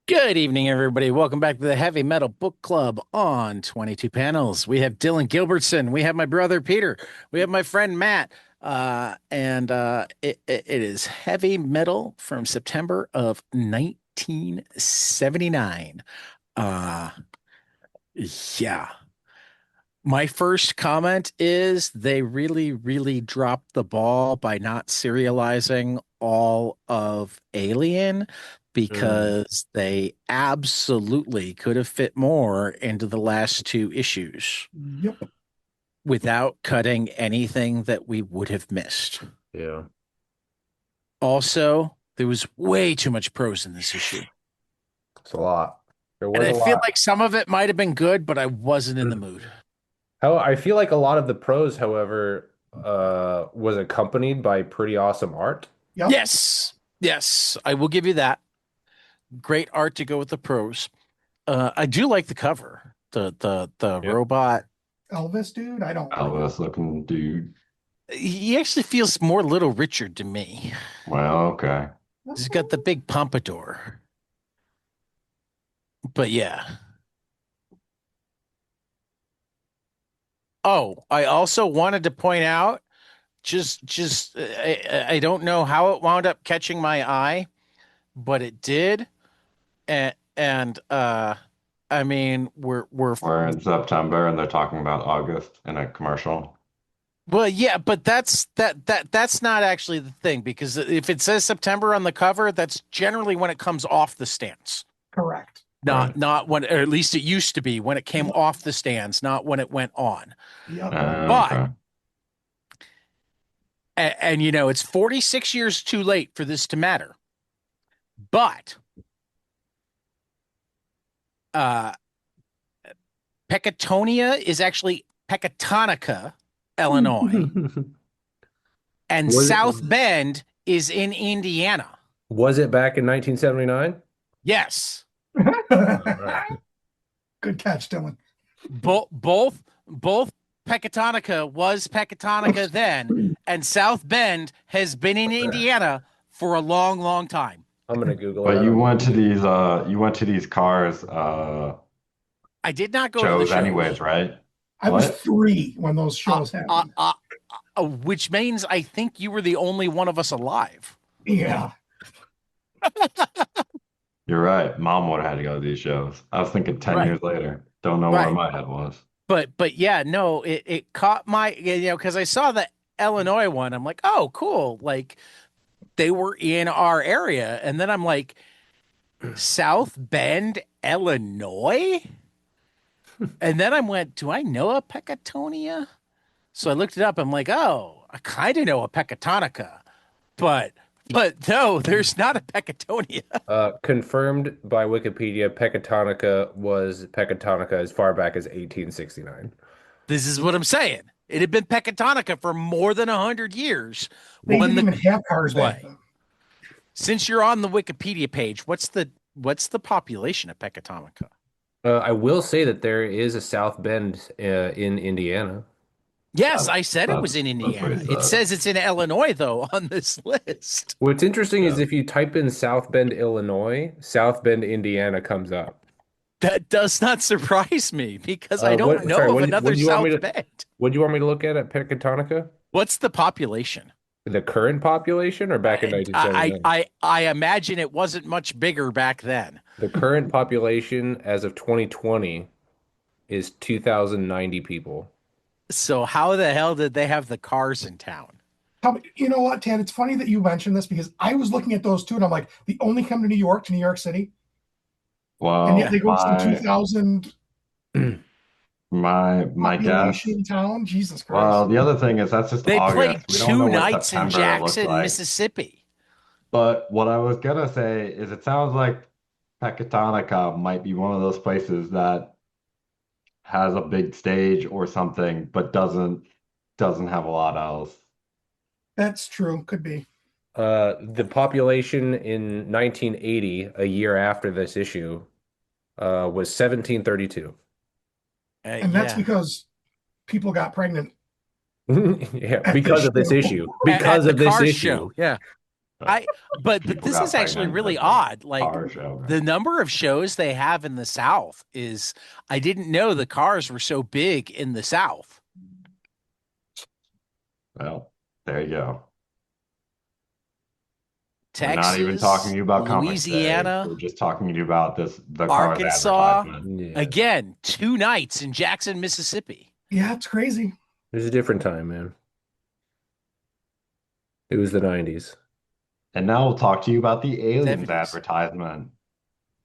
Good evening, everybody. Welcome back to the Heavy Metal Book Club on 22 panels. We have Dillon Gilbertson. We have my brother Peter. We have my friend Matt. It is heavy metal from September of 1979. Uh, yeah. My first comment is they really, really dropped the ball by not serializing all of Alien Mm. because they absolutely could have fit more into the last two issues Yep. without cutting anything that we would have missed. Yeah, Also, there was way too much prose in this issue. it's a lot. There And was I a feel lot. like some of it might have been good, but I wasn't in the mood. How I feel like a lot of the prose, however, was accompanied by pretty awesome art. Yep. Yes. Yes, I will give you that. Great art to go with the prose. I do like the cover. The Yep. robot. Elvis, dude, I don't like it. Elvis looking dude. He actually feels more Little Richard to me. Well, okay. He's got the big pompadour. But yeah. Oh, I also wanted to point out, I don't know how it wound up catching my eye, but it did. And I mean, we're We're in September and they're talking about August in a commercial. well, yeah, but that's not actually the thing because if it says September on the cover, that's generally when it comes off the stands. Correct. Not Right. not when, or at least it used to be when it came Yep. off the stands, not when it went on. Yep. But Okay. and you know, it's 46 years too late for this to matter. But uh Pecatonia is actually Pecatonica, Illinois, and Was South Bend is in Indiana. was it back in 1979? Yes. Right. Good catch, Dylan. Both Pecatonica was Pecatonica then, and South Bend has been in Indiana for a long, long time. I'm gonna Google it. But I don't know. you went to these cars I did not go to the shows anyways, shows, right? I was What? 3 when those uh, shows uh, happened. uh, which means I think you were the only one of us alive. Yeah. You're right. Mom would have had to go to these shows. I was thinking 10 Right, years later. Don't know where right. my head was. But yeah, no, it caught my, because I saw the Illinois one. I'm like, oh, cool. Like they were in our area. And then I'm like, South Bend, Illinois? And then I went, do I know a Pecatonia? So I looked it up. I'm like, oh, I kind of know a Pecatonica, but no, there's not a Pecatonia. Confirmed by Wikipedia, Pecatonica was Pecatonica as far back as 1869. This is what I'm saying. It had been Pecatonica for more than 100 years They when didn't the even have cars back play. then. Since you're on the Wikipedia page, what's the population of Pecatonica? I will say that there is a South Bend in Indiana. Yes, That's I said it was in that's what he Indiana. It said. says it's in Illinois though on this list. What's interesting is Yeah. if you type in South Bend, Illinois, South Bend, Indiana comes up. That does not surprise me because I don't What? Sorry, know of another South Bend. what do you want me to look at Pecatonica? What's the population? The current population or back in I, I 1979? I imagine it wasn't much bigger back then. The current population as of 2020 is 2,090 people. So how the hell did they have the cars in town? You know what, Ted? It's funny that you mentioned this because I was looking at those too, and I'm like, they only come to New York City, and yet Well, they go to some 2,000 my guess. population town. Jesus Well, Christ. the other thing is that's just They played August. We don't know two what nights in September looks Jackson, like. Mississippi. But what I was gonna say is it sounds like Pecatonica might be one of those places that has a big stage or something, but doesn't have a lot else. That's true. Could be. The population in 1980, a year after this issue, was 1732. And that's Yeah. because people got pregnant Yeah, at because this of this show. issue. At Because the of this car issue. show. Yeah. I but People this got is actually pregnant really at the odd. Like car show, the man. number of shows they have in the South is I didn't know the cars were so big in the South. Well, there you go. We're not even talking to Texas, you about comics day. Louisiana, We're just talking to you about the car's Arkansas, advertisement. Yeah. again, 2 nights in Jackson, Mississippi. Yeah, it's crazy. It was a different time, man. It was the 90s. And now we'll talk to you about the Aliens 70s. advertisement.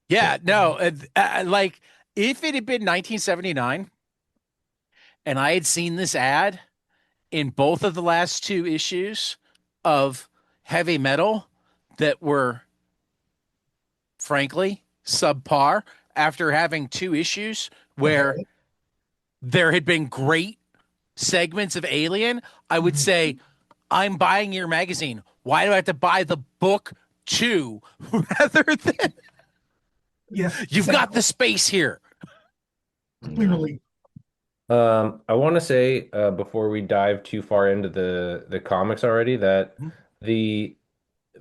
Yeah, no, like if it had been 1979 and I had seen this ad in both of the last two issues of heavy metal that were frankly subpar after having two issues where Okay. there had been great segments of Alien, I would Mhm. say, I'm buying your magazine. Why do I have to buy the book too? Rather than Yeah, you've got the space here. Yeah. clearly. I want to say before we dive too far into the comics already that the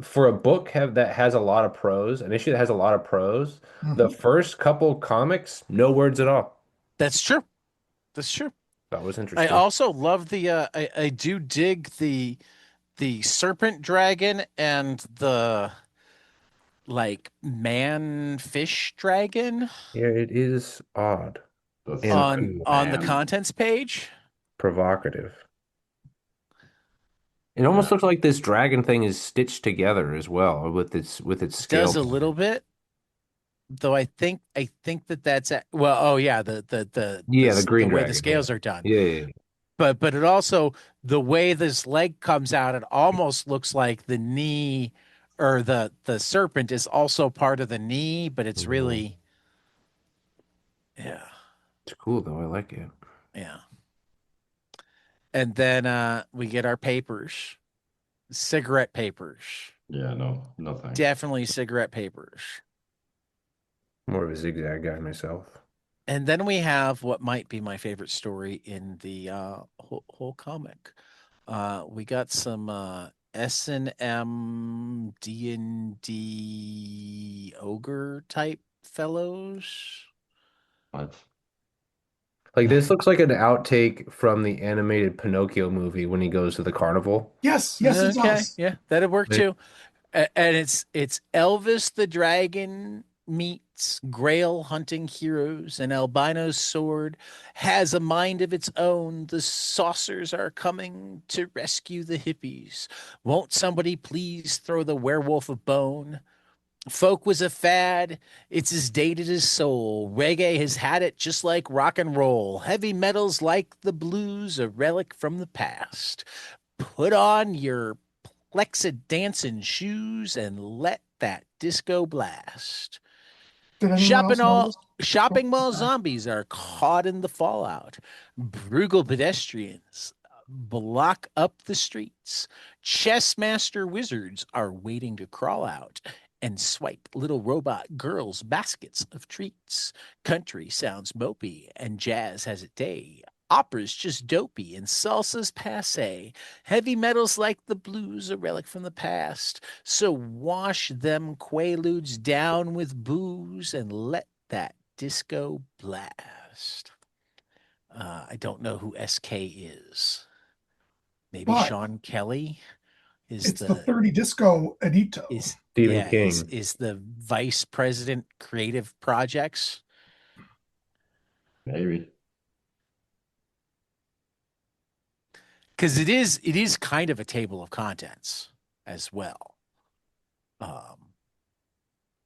for a book have that has a lot of prose, an issue that has a lot of prose, the Mhm. first couple comics, no words at all. That's true. That's true. That was I interesting. also love the I do dig the serpent dragon and the like man fish dragon Yeah, it is odd The and on serpent cool, the man. contents page. provocative. It Yeah. almost looks like this dragon thing is stitched together as well with its scale Does a little pattern. bit, though I think that that's well, oh yeah, Yeah, the the green way the dragon. Yeah. scales are done. Yeah, yeah, yeah. But it also the way this leg comes out, it almost looks like the knee or the serpent is also part of the knee, but it's Mhm. really yeah, It's cool though. I like it. yeah. And then we get our papers, cigarette papers. Yeah, no, no thanks. Definitely cigarette papers. More of a zigzag guy myself. And then we have what might be my favorite story in the whole comic. We got some S&M D&D ogre type fellows. What? Like this looks like an outtake from the animated Pinocchio movie when he goes to the carnival. Yes, yes, it Okay, does. yeah, that'd work Like, too. And it's Elvis the Dragon meets Grail hunting heroes. An albino's sword has a mind of its own. The saucers are coming to rescue the hippies. Won't somebody please throw the werewolf a bone? Folk was a fad. It's as dated as soul. Reggae has had it just like rock and roll. Heavy metal's like the blues, a relic from the past. Put on your Lexa dancing shoes and let that disco blast. Did anyone else notice? Oh, Shopping mall sorry. zombies are caught in the fallout. Brugal pedestrians block up the streets. Chess master wizards are waiting to crawl out and swipe little robot girls' baskets of treats. Country sounds mopey and jazz has a day. Opera's just dopey and salsa's passe. Heavy metal's like the blues, a relic from the past. So wash them quaaludes down with booze and let that disco blast. I don't know who SK is. Maybe But Sean Kelly is it's the the 30 Disco Edito. is Stephen yeah King. is the vice president creative projects Maybe. because it is kind of a table of contents as well. Um,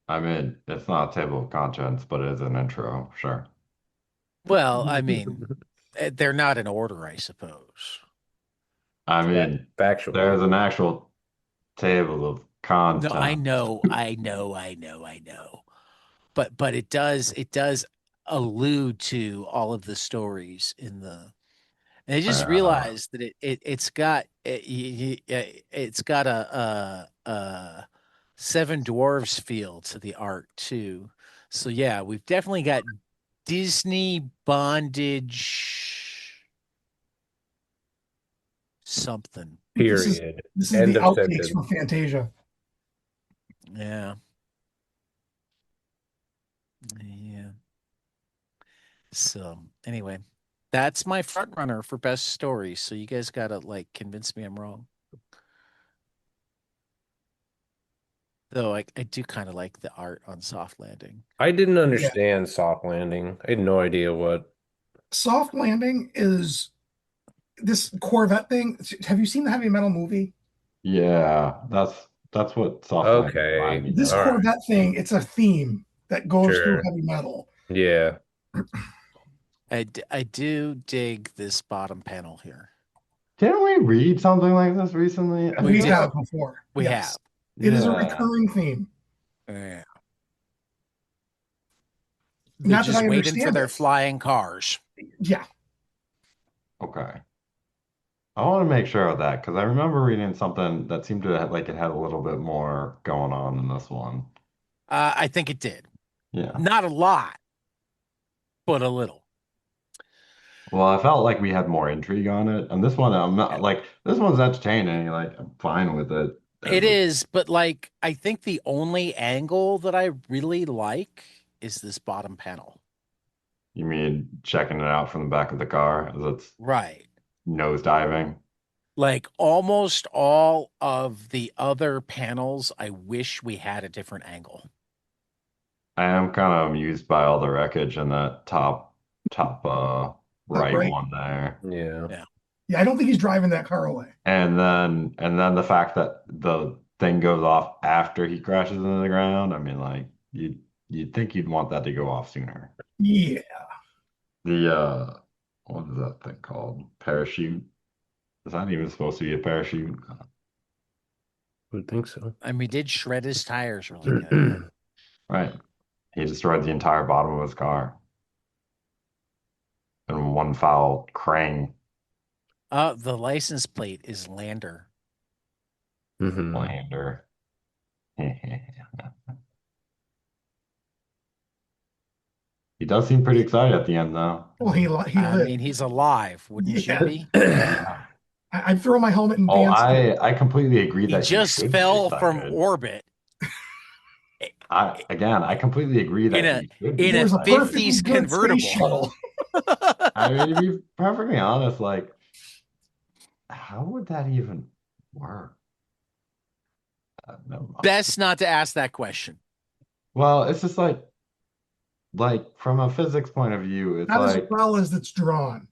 I mean, it's not a table of contents, but it is an intro, sure. well, I mean, they're not in order, I suppose. I mean, Factually. there's an actual table of No, I contents. know, I know, I know, I know. But it does allude to all of the stories in the. And I just Uh, realized that it's got a Seven Dwarves feel to the art too. So yeah, we've definitely got Disney bondage something. This is Period. this is End the of outtakes sentence. from Fantasia. Yeah. Yeah. So anyway, that's my front runner for best story. So you guys gotta like convince me I'm wrong. Though I do kind of like the art on Soft Landing. I didn't Yeah. understand soft landing. I had no idea what. Soft Landing is this Corvette thing. Have you seen the Heavy Metal movie? Yeah, that's what soft landing reminded Okay. me This All of. right. Corvette thing, it's a theme that goes through Sure. heavy metal. Yeah. I do dig this bottom panel here. Didn't we read something like this recently? I We We feel did. have like, before. We have. Yes. It is a yeah. recurring theme. Yeah. They're Not that just I waiting for understand their it. flying cars. Yeah. Okay. I want to make sure of that because I remember reading something that seemed to like it had a little bit more going on in this one. I think it did. Yeah. Not a lot, but a little. Well, I felt like we had more intrigue on it, and this one, I'm not like this one's entertaining. Like I'm fine with it. It As a, is, but like I think the only angle that I really like is this bottom panel. you mean checking it out from the back of the car as it's Right. nose diving? Like almost all of the other panels, I wish we had a different angle. I am kind of amused by all the wreckage in that top Top right right. one there. Yeah. Yeah. Yeah, I don't think he's driving that car away. And then the fact that the thing goes off after he crashes into the ground. I mean, like you'd think you'd want that to go off sooner. Yeah. The what is that thing called? Parachute. Is that even supposed to be a parachute? Would think so. I mean, did shred his tires really good. Right. He destroyed the entire bottom of his car in one foul crang The license plate is Lander. Hmm. lander. He does seem pretty excited at the end, though. Well, he I lived. mean, he's alive, wouldn't you Yeah. be? Yeah. I'd throw my helmet and Oh, dance. I completely agree He that he just should be fell from excited. orbit I completely agree in that a he should in be It a was a excited. perfectly 50s good space convertible. shuttle. I mean, to be perfectly honest, like, how would that even work? Never mind. Best not to ask that question. Well, it's just like from a physics point of view, it's Not as like well as it's drawn,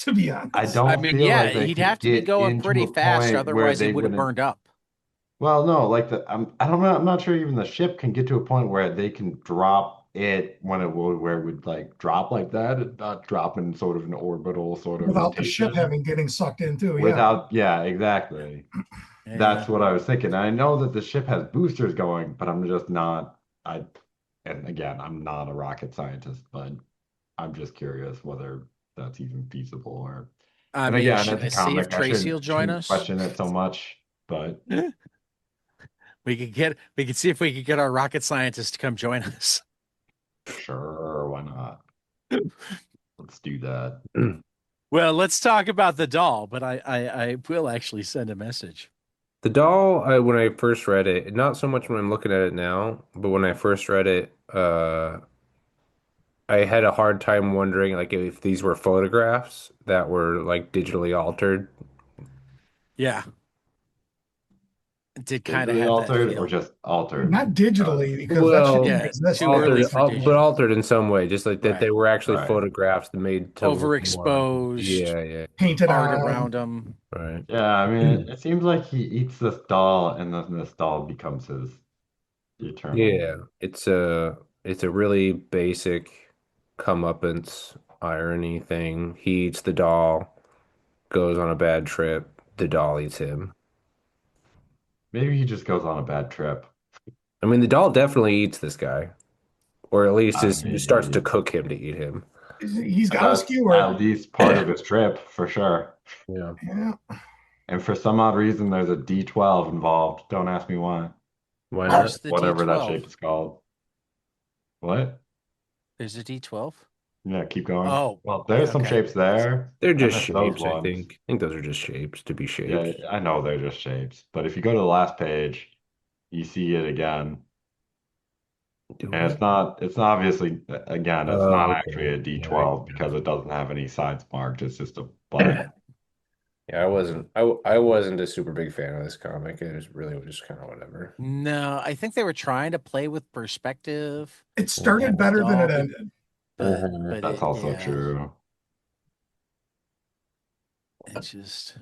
to be honest. I I don't mean, feel yeah, like they he'd could have to be get going into pretty a fast, point where otherwise he they would have wouldn't. burned up. Well, no, like I don't know. I'm not sure even the ship can get to a point where they can drop it when it would where it would like drop like that, and not drop in sort of an orbital sort of Without the ship rotation. having getting sucked into, yeah. Without, yeah, exactly. Yeah. That's what I was thinking. I know that the ship has boosters going, but I'm just not. And again, I'm not a rocket scientist, but I'm just curious whether that's even feasible or. I And mean, again, should it's I a see if comic. I Tracy will join shouldn't us? question it so much, but We could see if we could get our rocket scientist to come join us. sure, why not? Let's do that. Well, let's talk about the doll, but I will actually send a message. The doll, when I first read it, not so much when I'm looking at it now, but when I first read it, I had a hard time wondering like if these were photographs that were like digitally altered. Yeah. It did kind of Digitally have that altered or feel. just altered? Not digitally, because that shit didn't Well, Yeah, exist too then. early altered, for but digital. altered in some way, just like that they Right. were actually Right. photographs made to look more. Overexposed, Yeah, yeah, Painted art on. around them. right. Yeah, I mean, it seems like he eats this doll, and then this doll becomes his eternal. Yeah, it's a really basic comeuppance irony thing. He eats the doll, goes on a bad trip, the doll eats him. Maybe he just goes on a bad trip. I mean, the doll definitely eats this guy, or at least I starts to mean, cook him to eat him. He's got a that's skewer. at least part of his trip for sure. Yeah. Yeah. And for some odd reason, there's a D12 involved. Don't ask me why. Why Or not? Where's the whatever that D12? shape is called. What? There's a D12? Yeah, keep going. Oh, Well, there's some okay. shapes there. They're I just missed those shapes, I ones. think. I think those are just shapes to be Yeah, shapes. I know they're just shapes. But if you go to the last page, you see it again. Do And we? it's not obviously, again, it's not Oh, actually okay. a Yeah, I D12 got because it doesn't have any sides marked. It's just a it. blank. Yeah, I wasn't a super big fan of this comic. It was really just kind of whatever. No, I think they were trying to play with perspective It Mhm. started and the better than it doll, ended. but That's it, also yeah, true. it just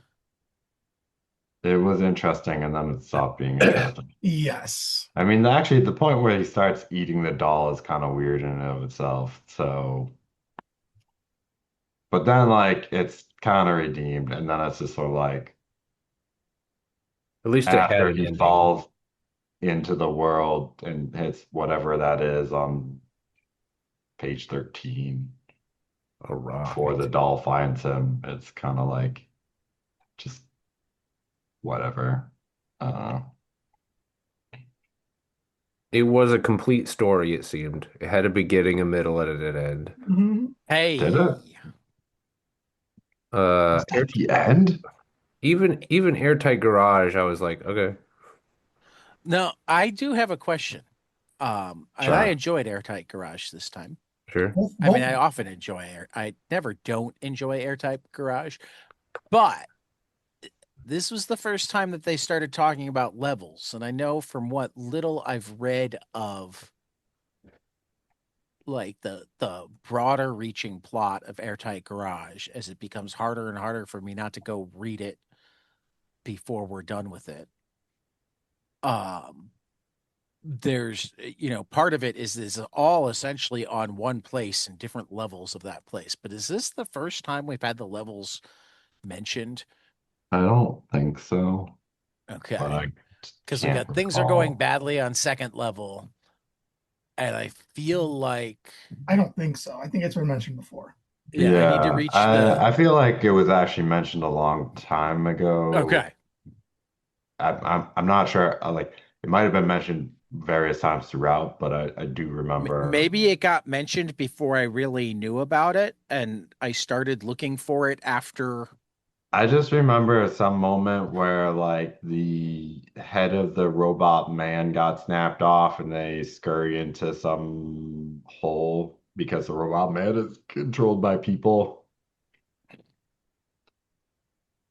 It was interesting, and then it stopped being interesting. Yes. I mean, actually, the point where he starts eating the doll is kind of weird in and of itself. So, but then like it's kind of redeemed, and then it's just sort of like At least it had after an he ending. falls into the world and hits whatever that is on page 13 A rock. before the doll finds him, it's kind of like just whatever. Uh, It was a complete story, it seemed. It had a beginning, a middle, and an end. Mhm. did it? hey. Uh, Was air, that the end? even Airtight Garage, I was like, okay, No, I do have a question. And I Sure. enjoyed Airtight Garage this time. sure. Both, I mean, both. I often enjoy air. I never don't enjoy Airtight Garage, but this was the first time that they started talking about levels, and I know from what little I've read of like the broader reaching plot of Airtight Garage as it becomes harder and harder for me not to go read it before we're done with it. Um there's part of it is all essentially on one place and different levels of that place. But is this the first time we've had the levels mentioned? I don't think so, but Okay. I Because we can't got things are going recall. badly on second level, and I feel like I don't think so. I think it's been mentioned before. yeah, I need to Yeah, reach the I feel like it was actually mentioned a long time ago. okay. I'm not sure. Like it might have been mentioned various times throughout, but I do remember. Maybe it got mentioned before I really knew about it, and I started looking for it after. I just remember some moment where like the head of the robot man got snapped off, and they scurry into some hole because the robot man is controlled by people.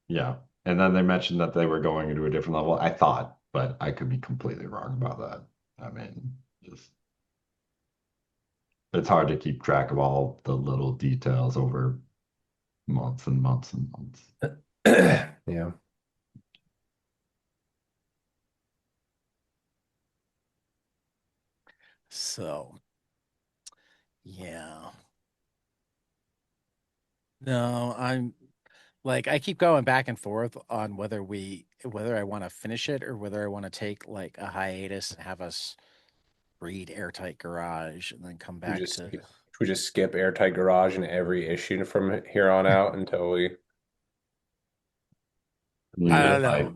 Yeah. And then they mentioned that they were going into a different level. I thought, but I could be completely wrong about that. I mean, just it's hard to keep track of all the little details over months and months and months. Yeah. So yeah, no, I'm like I keep going back and forth on whether I want to finish it or whether I want to take like a hiatus and have us read Airtight Garage and then come We back just to. we just skip Airtight Garage in every issue from here on out until we. You I mean don't like, know.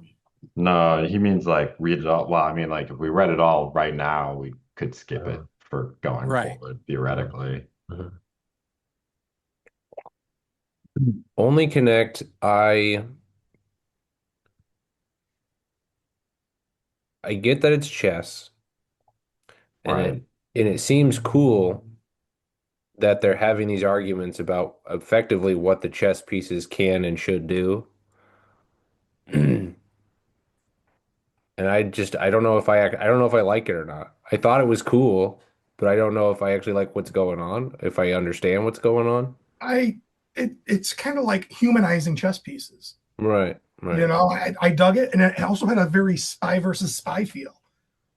no, he means like read it all. Well, I mean, like if we read it all right now, we could skip Uh, it for going Right. forward, uh, theoretically. uh. Only Connect. I get that it's chess, and it Right. and it seems cool that they're having these arguments about effectively what the chess pieces can and should do. And I don't know if I don't know if I like it or not. I thought it was cool, but I don't know if I actually like what's going on, if I understand what's going on. It's kind of like humanizing chess pieces. Right, You right. know, I dug it, and it also had a very spy versus spy feel.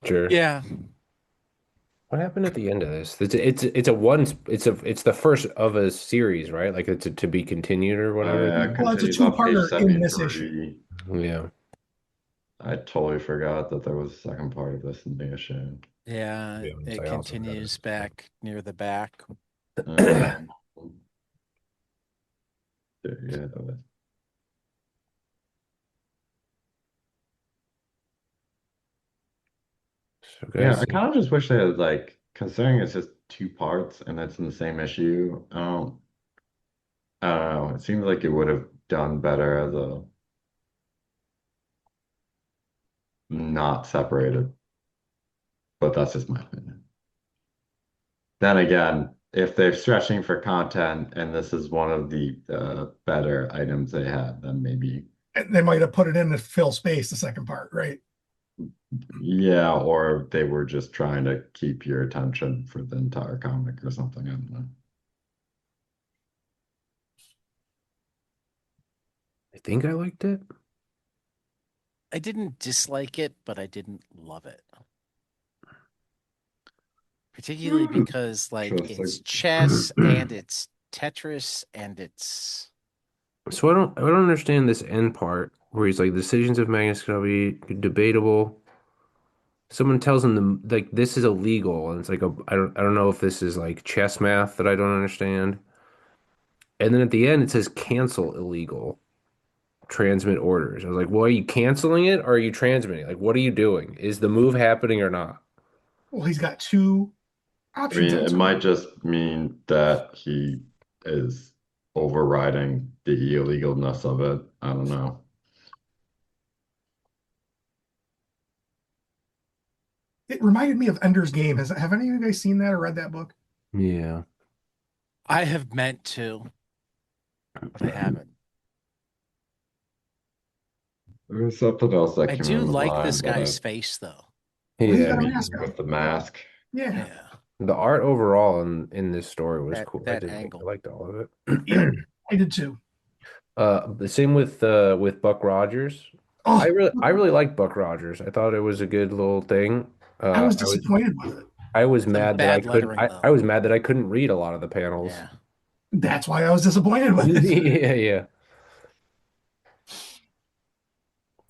Sure. Yeah. What happened at the end of this? It's the first of a series, right? Like it's a to be continued or Oh whatever. yeah, it Well, it's a continues on page two-parter in this issue. 73. Yeah. I totally forgot that there was a second part of this in the issue. Yeah. Yeah, It I also forgot continues back near the back. it. Um, there you have it. So Yeah, guys, I kind of just wish they had like, considering it's just two parts and it's in the same issue. I don't know. It seems like it would have done better as a not separated. but that's just my opinion. Then again, if they're stretching for content and this is one of the better items they had, then maybe, And they might have put it in to fill space, the second part, right? yeah, or they were just trying to keep your attention for the entire comic or something. I don't know. I think I liked it. I didn't dislike it, but I didn't love it. Particularly because like it's Interesting. chess and it's Tetris and it's So I don't understand this end part where he's like decisions of Magnus gonna be debatable. Someone tells him like this is illegal, and it's like I don't know if this is like chess math that I don't understand. And then at the end it says cancel illegal, transmit orders. I was like, well, are you canceling it or are you transmitting? Like, what are you doing? Is the move happening or not? Well, he's got two I options mean, on it screen. might just mean that he is overriding the illegalness of it. I don't know. It reminded me of Ender's Game. Have any of you guys seen that or read that book? Yeah. I have meant to, but I haven't. There was something else that I came do into like mind, this but guy's face though. Well, he's I got a Yeah. mask mean, on. with the mask. Yeah. Yeah. The art overall in this story was That cool. I that did like I angle. liked all of Yep. it. I did too. The same with Buck Rogers. I Oh, really I really liked Buck Rogers. I thought it was a good little thing. I was I was disappointed with it. I was Some mad that I bad couldn't lettering I though. was mad that I couldn't read a lot of the panels. Yeah. That's why I was disappointed with it. Yeah, yeah.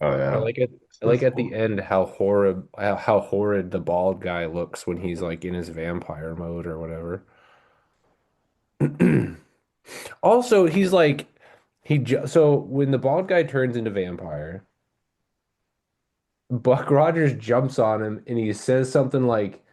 Oh I yeah. like it. I like That's at the cool. end how horrid the bald guy looks when he's like in his vampire mode or whatever. Also, he's like so when the bald guy turns into vampire, Buck Rogers jumps on him and he says something like,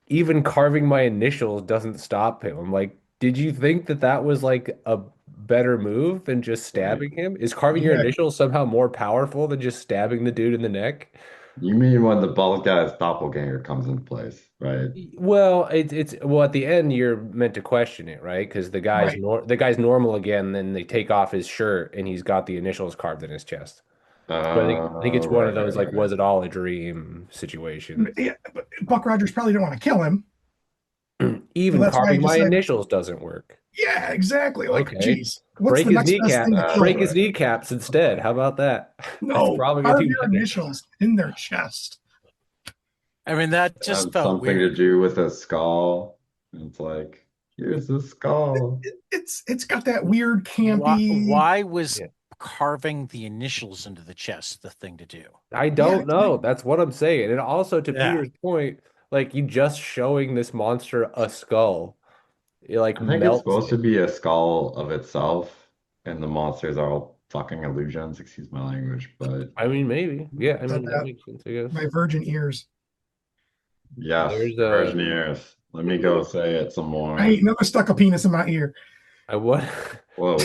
"Even carving my initials doesn't stop him." I'm like, did you think that that was like a better move than just Wait, stabbing him? Is carving your Yeah. initials somehow more powerful than just stabbing the dude in the neck? you mean when the bald guy's doppelganger comes into place, right? Well, it's well at the end you're meant to question it, right? Because Right. the guy's normal again, then they take off his shirt and he's got the initials carved in his chest. So I think it's one of Right, those right, like right. was it all a dream situations. Yeah, but Buck Rogers probably didn't want to kill him. So Even that's why he carving just my said, initials doesn't work. yeah, exactly. Like, Okay. geez, what's the next best thing to Break kill? his kneecaps instead. How about that? That's No, probably gonna carve be your better. initials in their chest. I mean that just Have felt something to weird. do with a skull. It's like, here's the skull. It's got that weird Why campy. why was Yeah. carving the initials into the chest the thing to do? I Yeah, don't know. That's what I'm saying. And also to Yeah. Peter's point, like you just showing this monster a skull, it like I think it's melts supposed to it. be a skull of itself, and the monsters are all fucking illusions, excuse my language, but I mean, maybe. Yeah, I said mean that that makes sense, I guess. my virgin ears. yes, There's virgin ears. Let me go say it some I more. ain't never stuck a penis in my ear. I want Whoa.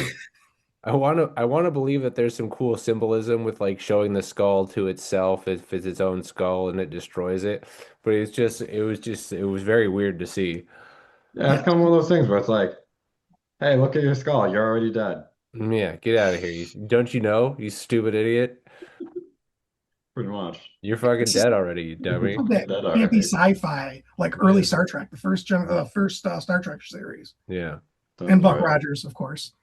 I want to believe that there's some cool symbolism with like showing the skull to itself if it's its own skull and it destroys it. But it was very weird to see. Yeah, it's Yeah, kind of one of those things where it's like, hey, look at your skull. You're already dead. Yeah, get out of here. Don't you know, you stupid idiot? Pretty much. You're fucking it's just dead already, you dummy. that Dead campy already. sci-fi, like early Yeah. Star Trek, the first Star Trek series, Yeah. and Sounds Buck right. Rogers, of course.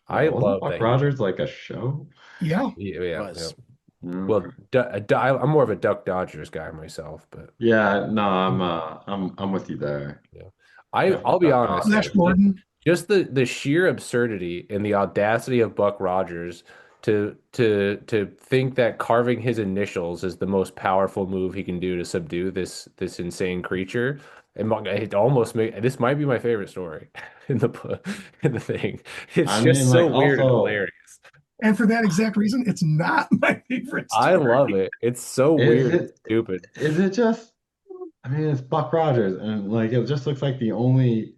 I Wasn't love Buck that he Rogers like a show? Yeah, yeah, It yeah, yeah. was. Well, Okay. I'm more of a Duck Dodgers guy myself, but Yeah, no, I'm with you there. yeah. Definitely I'll be Duck honest Flash though. Dodgers. Gordon. Just the sheer absurdity and the audacity of Buck Rogers to think that carving his initials is the most powerful move he can do to subdue this insane creature. It almost make this might be my favorite story in in the thing. It's I mean, just like so weird and also, hilarious. And for that exact reason, it's not my favorite I story. love it. It's so is weird and it stupid. is it just I mean it's Buck Rogers and like it just looks like the only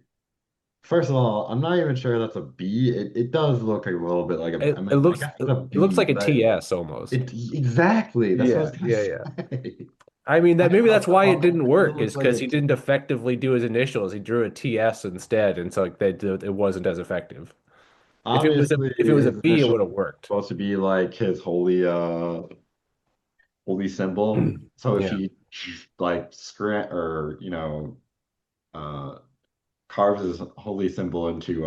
first of all, I'm not even sure that's a B. It does look like a little bit like a I It mean I looks guess it's a it looks B, like a but TS almost. it exactly that's what I Yeah, was yeah, gonna yeah. say. I mean that maybe that's why it didn't It work, is looks like because he it's didn't effectively do his initials. He drew a TS instead, and so like it wasn't as effective. obviously If it was a his B, it initial would have worked. supposed to be like his holy symbol. So if Yeah. he like scram or uh carves his holy symbol into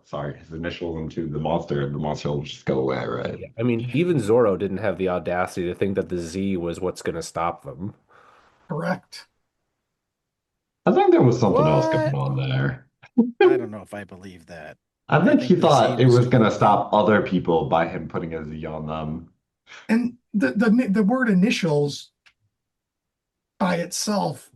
sorry, his initial into the monster will just go away, right? Yeah. I mean, even Zorro didn't have the audacity to think that the Z was what's going to stop them. Correct. I think there was something else going What? on there. I don't know if I believe that. I I think he think the Z thought it was was going to totally. stop other people by him putting a Z on them. And the word initials by itself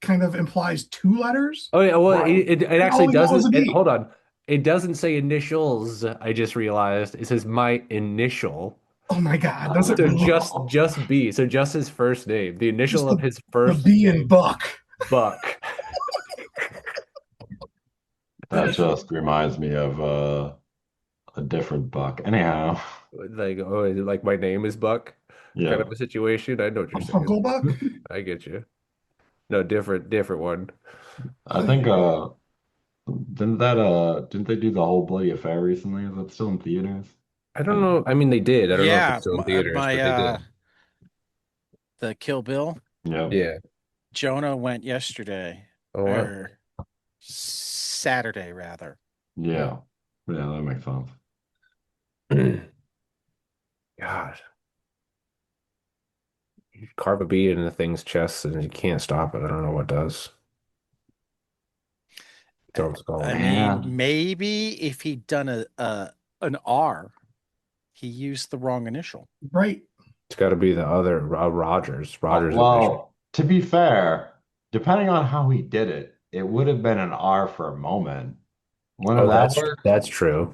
kind of implies two letters. Oh yeah, well Right. it And actually all we got was a doesn't. B. Hold on, it doesn't say initials. I just realized it says my initial. Oh my God, does it So really? just B. So just his first name, the Just initial of his the first B in name, Buck. Buck. That just reminds me of a different Buck. Anyhow, Like, oh, is it like my name is Buck, kind yeah. of a situation. I know what you're saying. Uncle Buck. I get you. No, different one. I think didn't they do the whole bloody affair recently? Is that still in theaters? I don't I know. I mean, they did. I don't know if it's Yeah, still in theaters, my but they did. the Kill Bill. Yep. Yeah. Jonah went yesterday Oh wow. or Saturday rather. Yeah. Yeah, that makes sense. God, you carve a bead into thing's chest and you can't stop it. I don't know what does. Its I, own I skull. mean, Yeah. maybe if he'd done a an R, he used the wrong initial. Right. It's got to be the other Rogers. Rogers initial. Well, to be fair, depending on how he did it, it would have been an R for a moment. Wouldn't Oh, that work? that's true.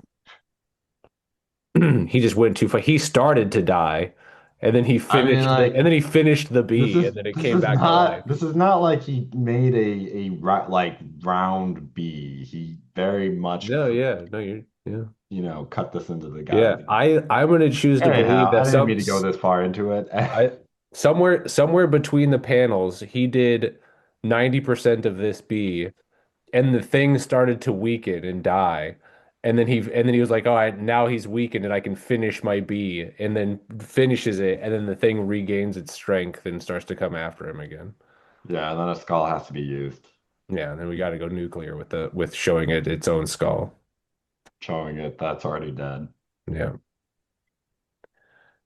He just went too far. He started to die, I mean, and like then he finished the bee, and then it came back to life. this is not like he made like round B. He very much No, yeah, no, yeah, cut this into the yeah. guy's. I'm gonna choose to believe Anyhow, I that didn't mean to go this far into it. I somewhere between the panels, he did 90% of this bee, and the thing started to weaken and die. And then he was like, all right, now he's weakened and I can finish my bee, and then finishes it, and then the thing regains its strength and starts to come after him again. Yeah, and then a skull has to be used, Yeah, and then we got to go nuclear with showing it its own skull. showing it that's already dead. Yeah.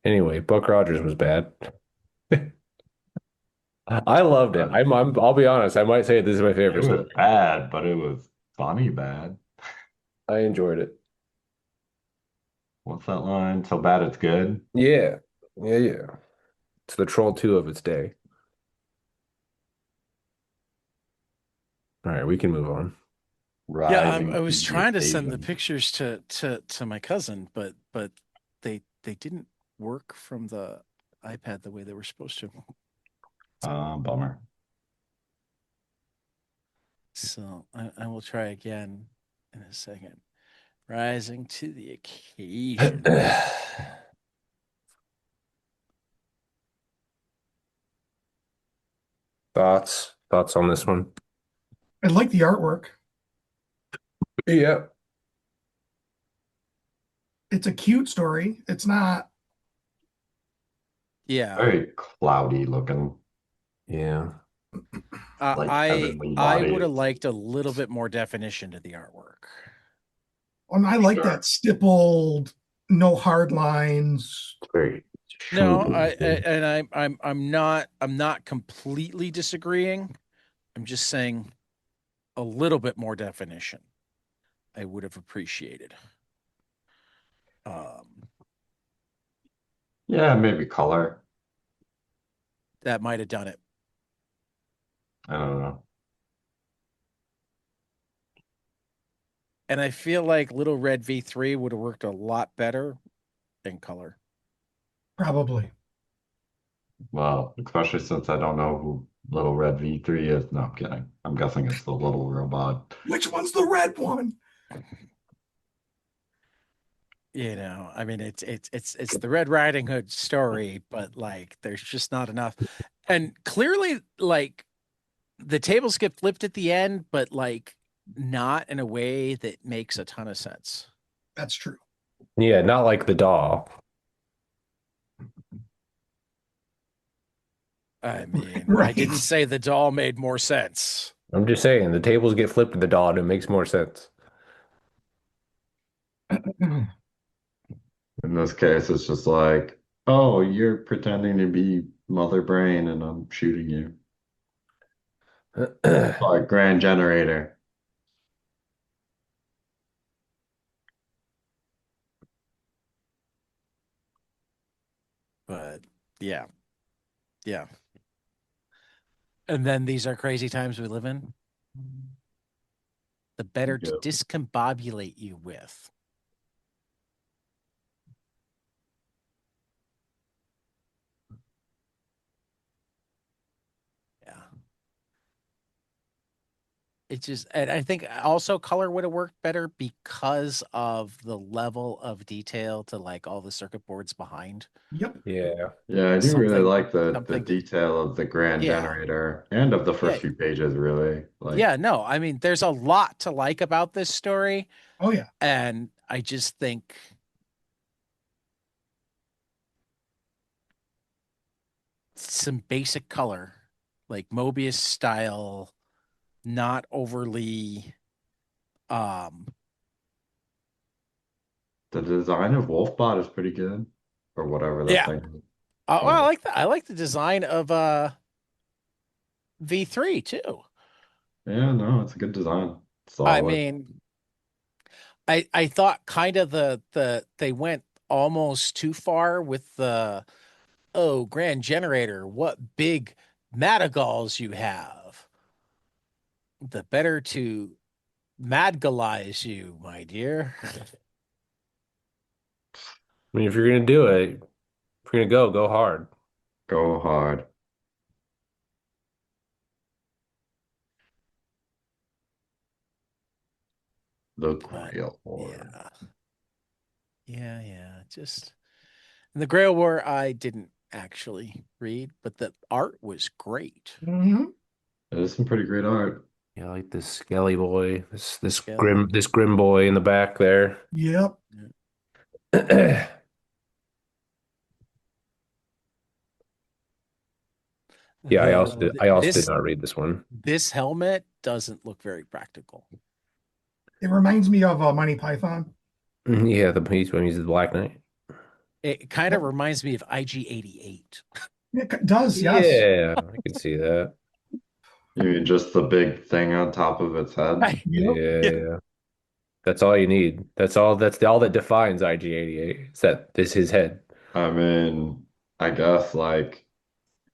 Anyway, Buck Rogers was bad. I loved it. Uh, I'll be honest, I might say this is my it favorite was story. bad, but it was funny bad. I enjoyed it. What's that line? So bad it's good. Yeah. Yeah, yeah. It's the Troll 2 of its day. All right, we can move on. Yeah, Rising I to was the trying to send the occasion. pictures to my cousin, but they didn't work from the iPad the way they were supposed to. Bummer. So I will try again in a second. Rising to the occasion. Thoughts on this one? I like the artwork. Yeah. It's a cute story. It's not. Yeah. Very cloudy looking, Yeah. like heavenly I would have bodies. liked a little bit more definition to the artwork. I like that Sure. stippled, no hard lines. It's very No, shoe. I'm not completely disagreeing. I'm just saying a little bit more definition. I would have appreciated. Um, Yeah, maybe color. that might have done it. I don't know. And I feel like Little Red V3 would have worked a lot better in color. Probably. Well, especially since I don't know who Little Red V3 is. No, I'm kidding. I'm guessing it's the little robot. Which one's the red one? I mean, it's the Red Riding Hood story, but like, there's just not enough. And clearly, like, the tables get flipped at the end, but like, not in a way that makes a ton of sense. That's true. Yeah, not like the doll. I mean, I Right. didn't say the doll made more sense. I'm just saying the tables get flipped with the doll and it makes more sense. In this case, it's just like, oh, you're pretending to be Mother Brain and I'm shooting you. Like Grand Generator. But yeah, yeah. And then these are crazy times we live in. The better to Yep. discombobulate you with. Yeah. It just, and I think also color would have worked better because of the level of detail to like all the circuit boards behind. Yep. Yeah. Yeah, I do really Something, like the something that, detail of the Grand yeah, Generator and of the yeah, first few pages, really. Like, yeah. No, I mean, there's a lot to like about this story. Oh yeah. And I just think some basic color, like Mobius style, not overly, um, the design of Wolfbot is pretty good, or whatever that yeah. thing is. Well, I But like that. I like the design of V3 too. yeah, no, it's a good design. I Solid. mean, I thought kind of they went almost too far with the Grand Generator, what big madrigals you have. The better to madgalize you, my dear. I mean, if you're gonna do it, if you're gonna go hard. Go hard. Look But real hard. yeah. Yeah. Just and the Grail War I didn't actually read, but the art was great. Hmm. There's some pretty great art. Yeah, I like this Skelly boy, this Skelly. grim boy in the back there. Yep. Yeah, Though I also did not read this one. this helmet doesn't look very practical. It reminds me of Monty Python. Yeah, the piece when he's the Black Knight. It kind of Yep. reminds me of IG-88. It does. Yes. Yeah, I can see that. You mean just the big thing on top of its head? Right. Yep. Yeah. Yeah, that's all you need. That's all that defines IG-88. Is that this his head. I mean, I guess like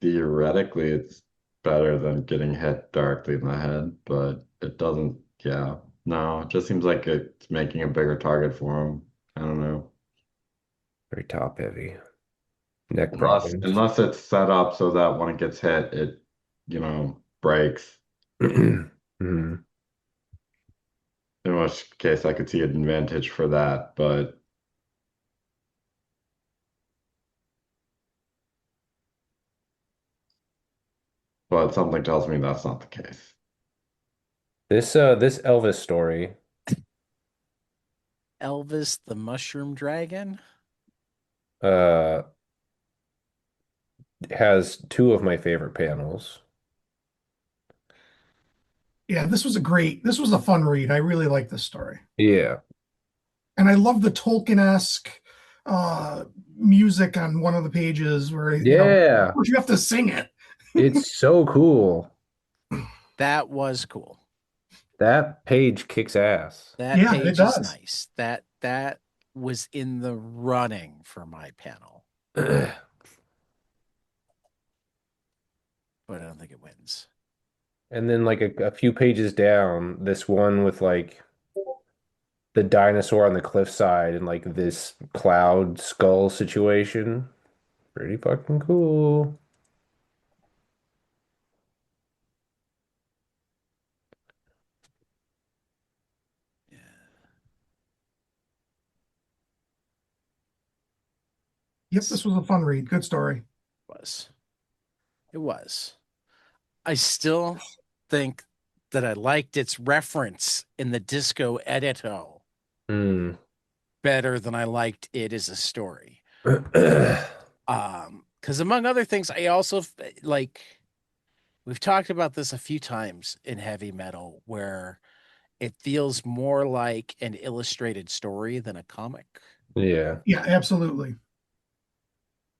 theoretically it's better than getting hit directly in the head, but it doesn't, yeah. No, it just seems like it's making a bigger target for him. I don't know. Very top heavy. Neck Unless problems. unless it's set up so that when it gets hit, it, breaks. Mhm. In which case I could see an advantage for that, but something tells me that's not the case. This Elvis story Elvis the Mushroom Dragon. uh has two of my favorite panels. Yeah. This was a fun read. I really like this story. Yeah. And I love the Tolkien-esque uh, music on one of the pages where, of Yeah. course you have to sing it. It's so cool. That was cool. That page kicks ass. That Yeah, it page is does. nice. That was in the running for my panel, but I don't think it wins. And then like a few pages down, this one with like the dinosaur on the cliffside and like this cloud skull situation. Pretty fucking cool. Yeah. Yep, this was a fun read. Good story. Was. It was. I still think that I liked its reference in the Disco Edito Hmm. better than I liked it as a story. Because among other things, I also like we've talked about this a few times in heavy metal where it feels more like an illustrated story than a comic. Yeah. Yeah, absolutely.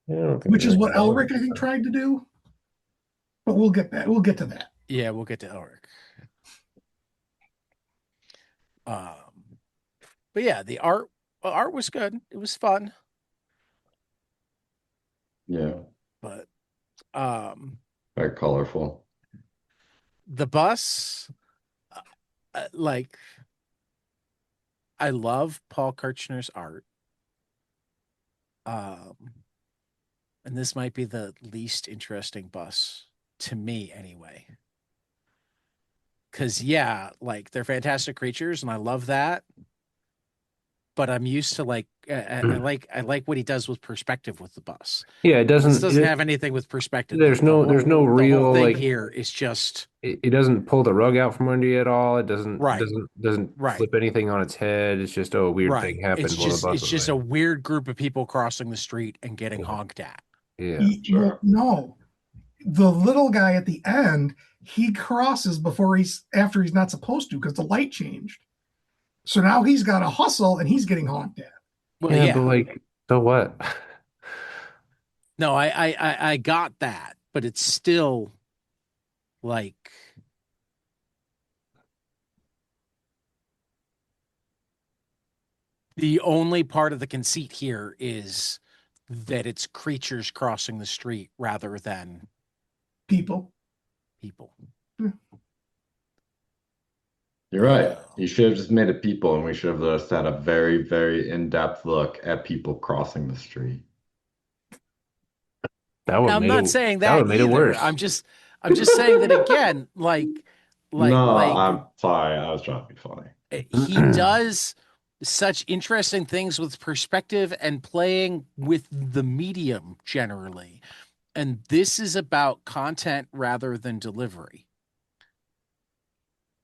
I don't think Which there's is anything what wrong with Elric, I think, that. tried to do. But we'll get that. We'll get to that. Yeah, we'll get to Elric. Um, but yeah, the art was good. It was fun, Yeah, but um, very colorful. the bus, like I love Paul Kirchner's art. Um, and this might be the least interesting bus to me anyway. Cause yeah, like they're fantastic creatures and I love that. But I'm used to like I like what he does with perspective with the bus. Yeah, it And this doesn't doesn't have anything with perspective. The, the there's whole no the whole real thing like here is just it doesn't pull the rug out from under you at all. It right, doesn't right, flip anything on its head. It's just, oh, a weird thing right. happened while the bus It's was just waiting. a weird group of people crossing the street and getting Yeah. honked at. Yeah. Well, Sure. no, the little guy at the end, he crosses before he's after he's not supposed to because the light changed. So now he's got to hustle and he's getting honked at. Well, Yeah, but yeah. like, so what? No, I got that, but it's still like the only part of the conceit here is that it's creatures crossing the street rather than People. people. You're right. Uh, You should have just made it people, and we should have just had a very, very in-depth look at people crossing the street. I'm not saying That would that have made it either. worse. I'm just saying that again, No, like I'm sorry. I was trying to be funny. he does such interesting things with perspective and playing with the medium generally. And this is about content rather than delivery.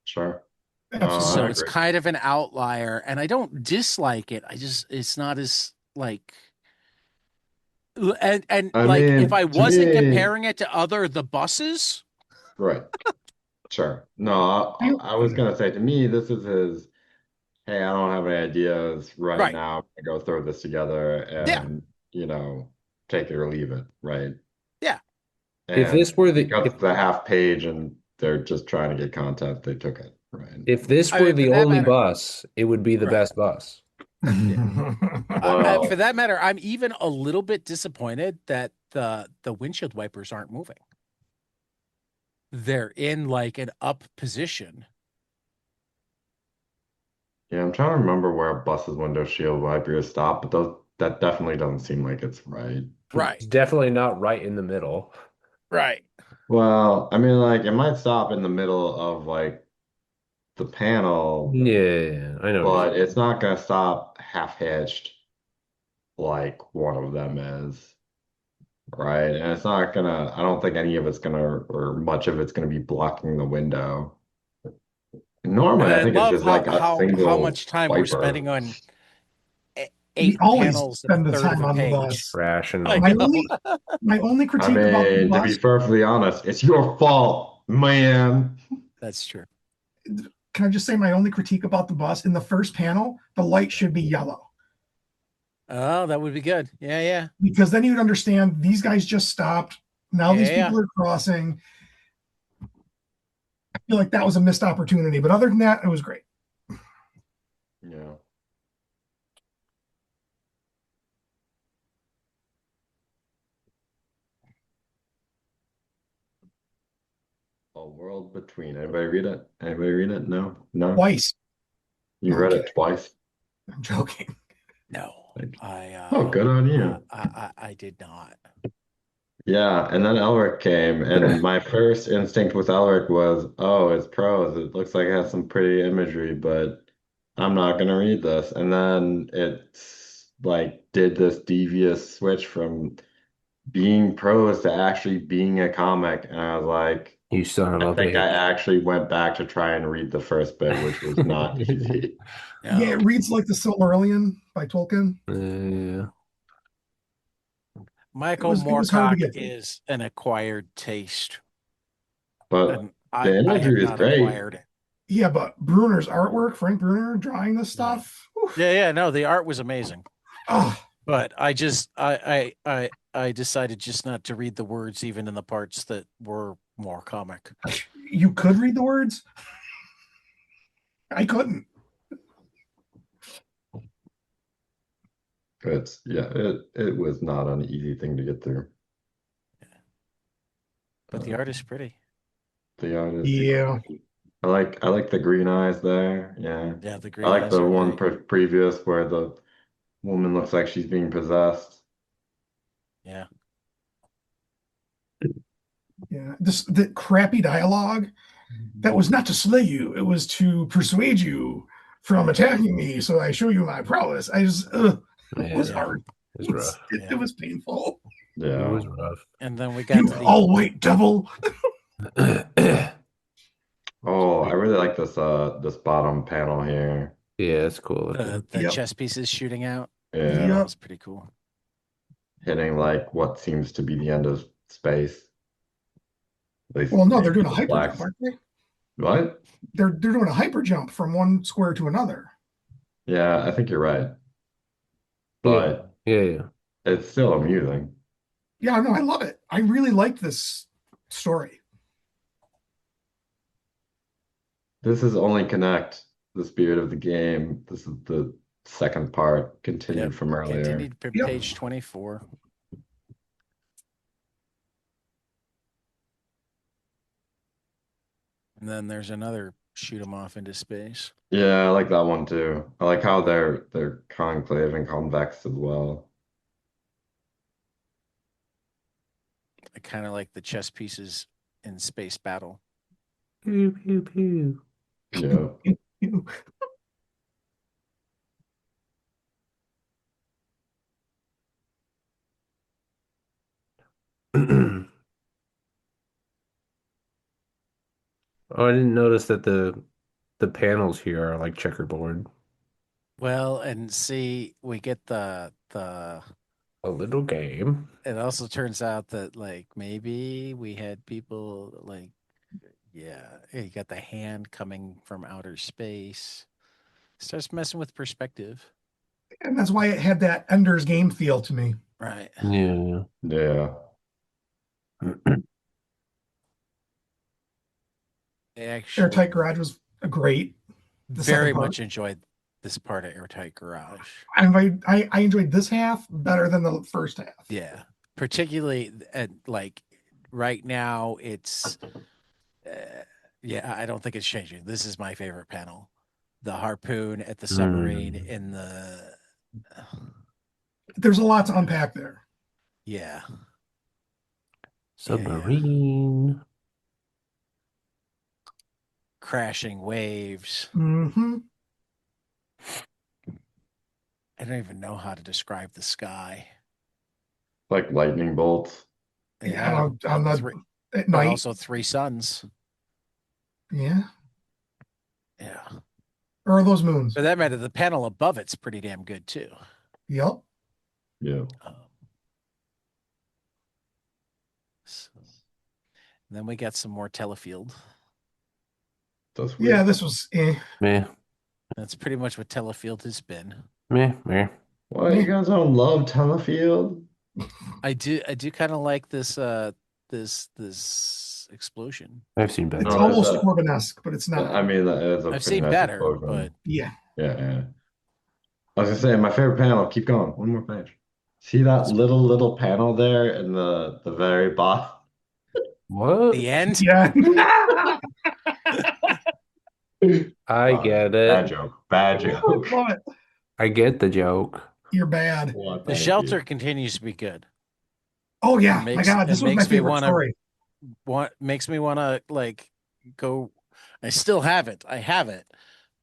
Sure. No, I So Absolutely. it's agree. kind of an outlier, and I don't dislike it. It's not as like and I like if I mean, to wasn't me, comparing it to other the buses, right. Sure. No, I, I was gonna say to me, this is his, hey, I don't have any ideas right right? now. I go throw this together Yeah, and, take it or leave it, right? yeah. If And this were it the got to the half page and they're just trying to get content, they took it, right? if this I were mean, for the that only matter, bus, it would be the right? best bus. Yeah. For Well, that matter, I'm even a little bit disappointed that the windshield wipers aren't moving. They're in like an up position. yeah, I'm trying to remember where a bus's window shield wipers stop, but that definitely doesn't seem like it's right. Right, It's definitely not right in the middle. right. Well, I mean, like it might stop in the middle of like the panel, Yeah, I know what you're but saying. it's not gonna stop half hitched like one of them is, right? And it's not gonna, I don't think any of it's gonna, or much of it's gonna be blocking the window. And Normally, I I think it's love just like a how single much time we're wiper. spending on we eight always panels and a spend the third of time a on the page. bus. I Rational. My know. only my only I critique about the mean, to be bus, perfectly honest, it's your fault, man. That's true. can I just say my only critique about the bus in the first panel, the light should be yellow. Oh, that would be good. Yeah, yeah, Because then you'd understand these guys just stopped. Now yeah, these yeah. people are crossing. I feel like that was a missed opportunity. But other than that, it was great. Yeah. A world between. Anybody read it? Anybody read it? No? No? Twice. You No, I'm read it kidding. twice? I'm joking. No, Like, I oh, good on you. I did not. Yeah, and then Elric came, and my first instinct with Elric was, oh, it's prose. It looks like it has some pretty imagery, but I'm not gonna read this. And then it's like did this devious switch from being prose to actually being a comic, and I was like, You son of I a think I bitch. actually went back to try and read the first bit, which was not easy. Yeah, No. it reads like the Silmarillion by Tolkien. Yeah. Michael It was hard to Moorcock get through. is an acquired taste, But and the I have imagery is not great. acquired it. Yeah, but Bruner's artwork, Frank Bruner drawing this Yeah. stuff. Oof. Yeah, no, the art was amazing. Oh, But I decided just not to read the words even in the parts that were more comic. you could read the words. I couldn't. It was not an easy thing to get through. But the art is pretty. The artist, Yeah. I like the green eyes there. Yeah, Yeah, the I green like eyes the are one great. previous where the woman looks like she's being possessed. Yeah. Yeah. This the crappy dialogue that was not to slay you, it was to persuade you from attacking me, so I show you my prowess. It was Yeah. hard. It was rough. It was painful. It Yeah. was rough. And then we got You to the all white devil. Oh, I really like this bottom panel here. Yeah, it's cool looking. the Yep. chess pieces shooting out. Yeah, That Yep. was pretty cool. hitting like what seems to be the end of space. At least Well, no, they're maybe doing a the hyper blacks. jump, aren't they? What? They're doing a hyper jump from one square to another. Yeah, I think you're right. Yeah. But Yeah. it's still amusing. Yeah, no, I love it. I really like this story. This is only Connect, the spirit of the game. This is the second part, continued Yep. from earlier. Continued Yep. page 24. And then there's another shoot them off into space. Yeah, I like that one too. I like how they're concave and convex as well. I kind of like the chess pieces in space battle. Pew, pew, pew. Yeah. Oh, I didn't notice that the panels here are like checkerboard. Well, and see, we get A little game. it also turns out that like maybe we had people like, yeah, you got the hand coming from outer space. Starts messing with perspective. And that's why it had that Ender's Game feel to me. Right. Yeah. Yeah. They actually Airtight Garage was great. The very second part. much enjoyed this part of Airtight Garage. I enjoyed this half better than the first half. Yeah. Particularly at like right now it's yeah, I don't think it's changing. This is my favorite panel. The harpoon at the submarine in the There's a lot to unpack there. yeah. Submarine. Crashing waves. Mm-hmm. I don't even know how to describe the sky. Like lightning bolts. Yeah, on the three, at but night. also three suns. Yeah. Yeah. Or are those moons? For that matter, the panel above it's pretty damn good too. Yep. Yeah. So, and then we got some more telefield. That's weird. Yeah, this was Meh. That's pretty much what telefield has been. Meh. Meh. What, you guys don't love Telefield? I do kind of like this this explosion. I've seen better. it's Oh, almost is that- Corbin-esque, but it's not. I mean, that is a I've pretty seen nice better, explosion. but Yeah. Yeah. I was gonna say my favorite panel. Keep going. One more page. See that little panel there in the very bottom? What? the end. Yeah. I get Bad it. joke. Bad joke. Love it. I get the joke. You're bad. Well, The thank shelter you. continues to be good. Oh yeah. It My God, this it was my makes me favorite wanna story. makes me want to like go. I still have it. I have it,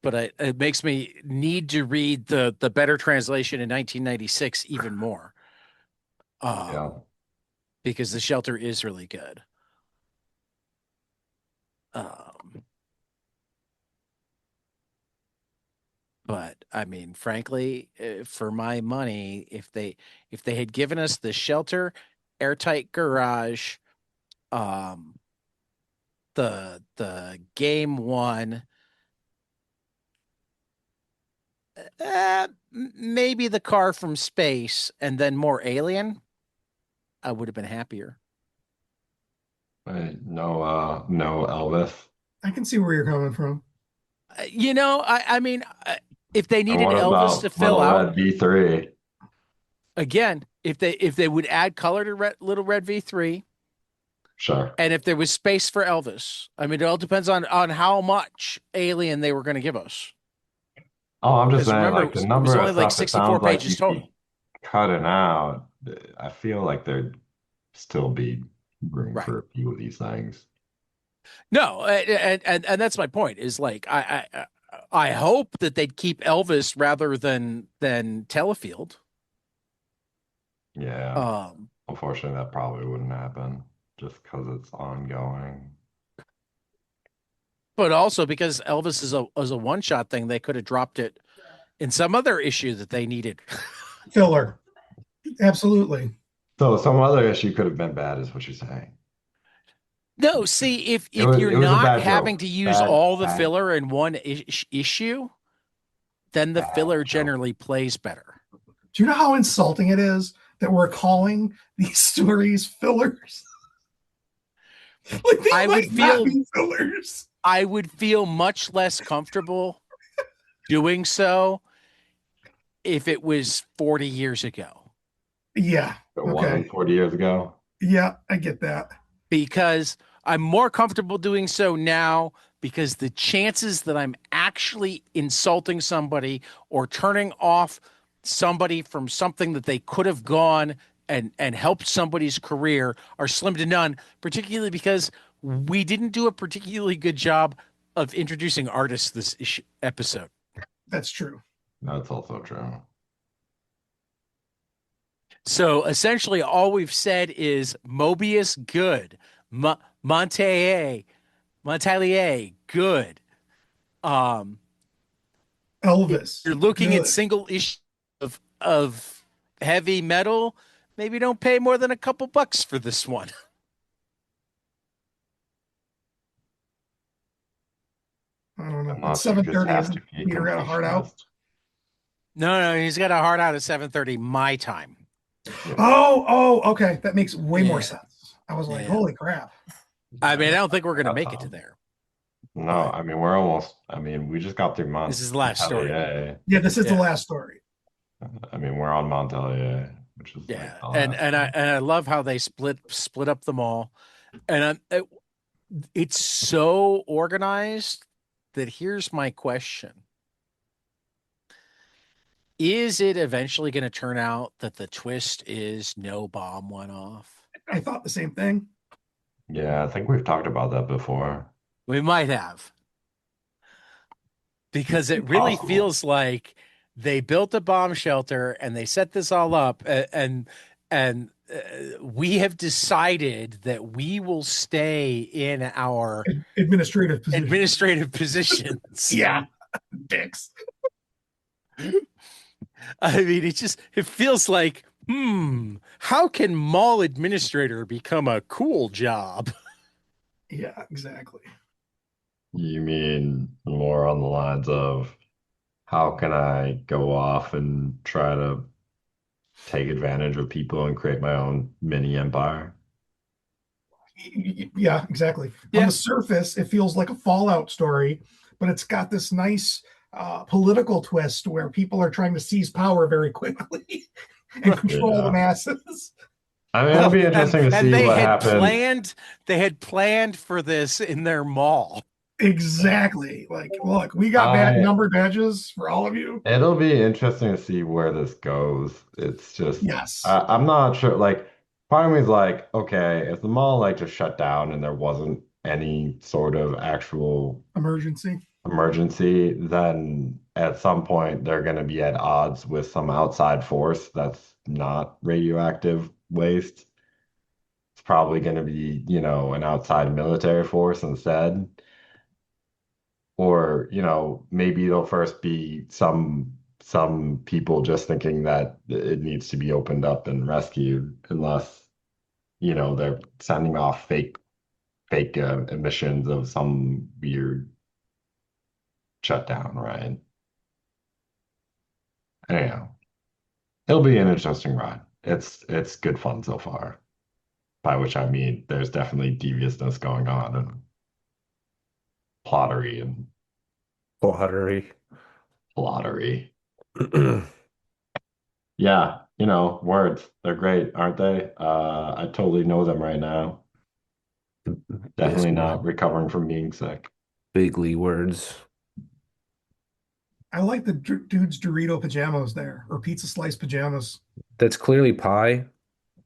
but it makes me need to read the better translation in 1996 even more. Yeah. Because the shelter is really good. Um, but I mean, frankly, for my money, if they had given us the shelter, airtight garage, um, the game one, maybe the car from space, and then more Alien, I would have been happier. No Elvis. I can see where you're coming from. I mean, if they And needed what Elvis to about fill Little out Red V3? again, if they would add color to Little Red V3, Sure. and if there was space for Elvis, I mean, it all depends on how much Alien they were going to give us. Oh, I'm just Because saying, remember, like it the was it was number only of like stuff it 64 sounds like pages you'd total. be cutting out. I feel like there'd still be room Right. for a few of these things. No, and that's my point. Is like I hope that they'd keep Elvis rather than Telefield. Yeah. Um, Unfortunately, that probably wouldn't happen just because it's ongoing. but also because Elvis is a one shot thing, they could have dropped it in some other issue that they needed. Filler. Absolutely. So some other issue could have been bad, is what you're saying. No, see, if It if was you're it was a not bad having joke. to use Bad, all the bad, filler in one issue, then the bad filler joke. generally plays better. Do you know how insulting it is that we're calling these stories fillers? Like they I would might not feel be fillers. I would feel much less comfortable doing so if it was 40 years ago. Yeah. It Okay. wasn't 40 years ago. Yeah, I get that. Because I'm more comfortable doing so now because the chances that I'm actually insulting somebody or turning off somebody from something that they could have gone and helped somebody's career are slim to none, particularly because we didn't do a particularly good job of introducing artists this episode. That's true. That's also true. So essentially, all we've said is Mobius good, Monte Montalier good. Um, if Elvis. you're looking at Good. single issue of heavy metal, maybe don't pay more than a couple bucks for this one. I don't know. It's Unless you just 7:30, have to isn't be a Peter got a heart out? completionist. No, he's got a hard out at 7:30 my time. Yeah. Oh, okay. That makes way more Yeah. sense. I was like, Yeah. holy crap. I mean, I don't think we're gonna make it to there. No, I mean we're almost. I mean we just got through This is the last story. Montpellier. Yeah, this is the Yeah. last story. I mean we're on Montpellier, which is like Yeah, the and last and I one. and I love how they split up the mall, and it's so organized that here's my question. Is it eventually going to turn out that the twist is no bomb went off? I thought the same thing. Yeah, I think we've talked about that before. We might have, because it really Possible. feels like they built a bomb shelter and they set this all up, and we have decided that we will stay in our Administrative position. administrative positions. Yeah. Dicks. I mean, it feels like, how can mall administrator become a cool job? Yeah, exactly. You mean more on the lines of how can I go off and try to take advantage of people and create my own mini empire? Yeah, exactly. On Yeah. the surface, it feels like a Fallout story, but it's got this nice political twist where people are trying to seize power very quickly and control the Yeah. masses. I mean, it'll Well, be and interesting to and see they what had happens. planned for this in their mall. Exactly. Like, look, we got I number badges for all of you. It'll be interesting to see where this goes. It's just Yes. I'm not sure. Like, part of me is like, okay, if the mall like just shut down and there wasn't any sort of actual Emergency. emergency, then at some point they're going to be at odds with some outside force that's not radioactive waste. It's probably going to be, an outside military force instead. Or, maybe it'll first be some people just thinking that it needs to be opened up and rescued, unless, they're sending off fake emissions of some weird shutdown, right? Anyhow, it'll be an interesting ride. It's good fun so far. By which I mean there's definitely deviousness going on and plottery and Pottery. plottery. Yeah, words. They're great, aren't they? I totally know them right now. Yes, Definitely man. not recovering from being sick. Bigly words. I like the dude's Dorito pajamas there, or pizza slice pajamas. That's clearly pie.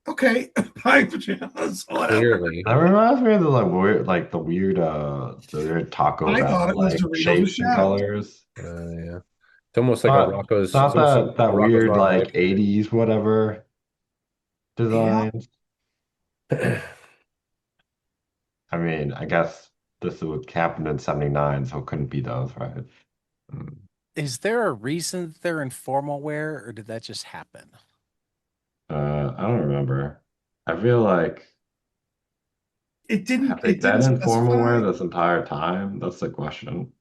Okay, pie pajamas, whatever. Clearly. That reminds me of the weird tacos I that thought are it was like Doritos with shapes and shadows. colors. Yeah. It's almost like a It's Rocco's. not It's almost like that a that Rocco's weird Modern like Life. 80s whatever Yeah, designs. I mean, I guess this was happened in 79, so it couldn't be those, right? Mm. Is there a reason that they're in formal wear, or did that just happen? I don't remember. I feel like it have didn't. they It didn't been in formal wear specify. this entire time? That's the question.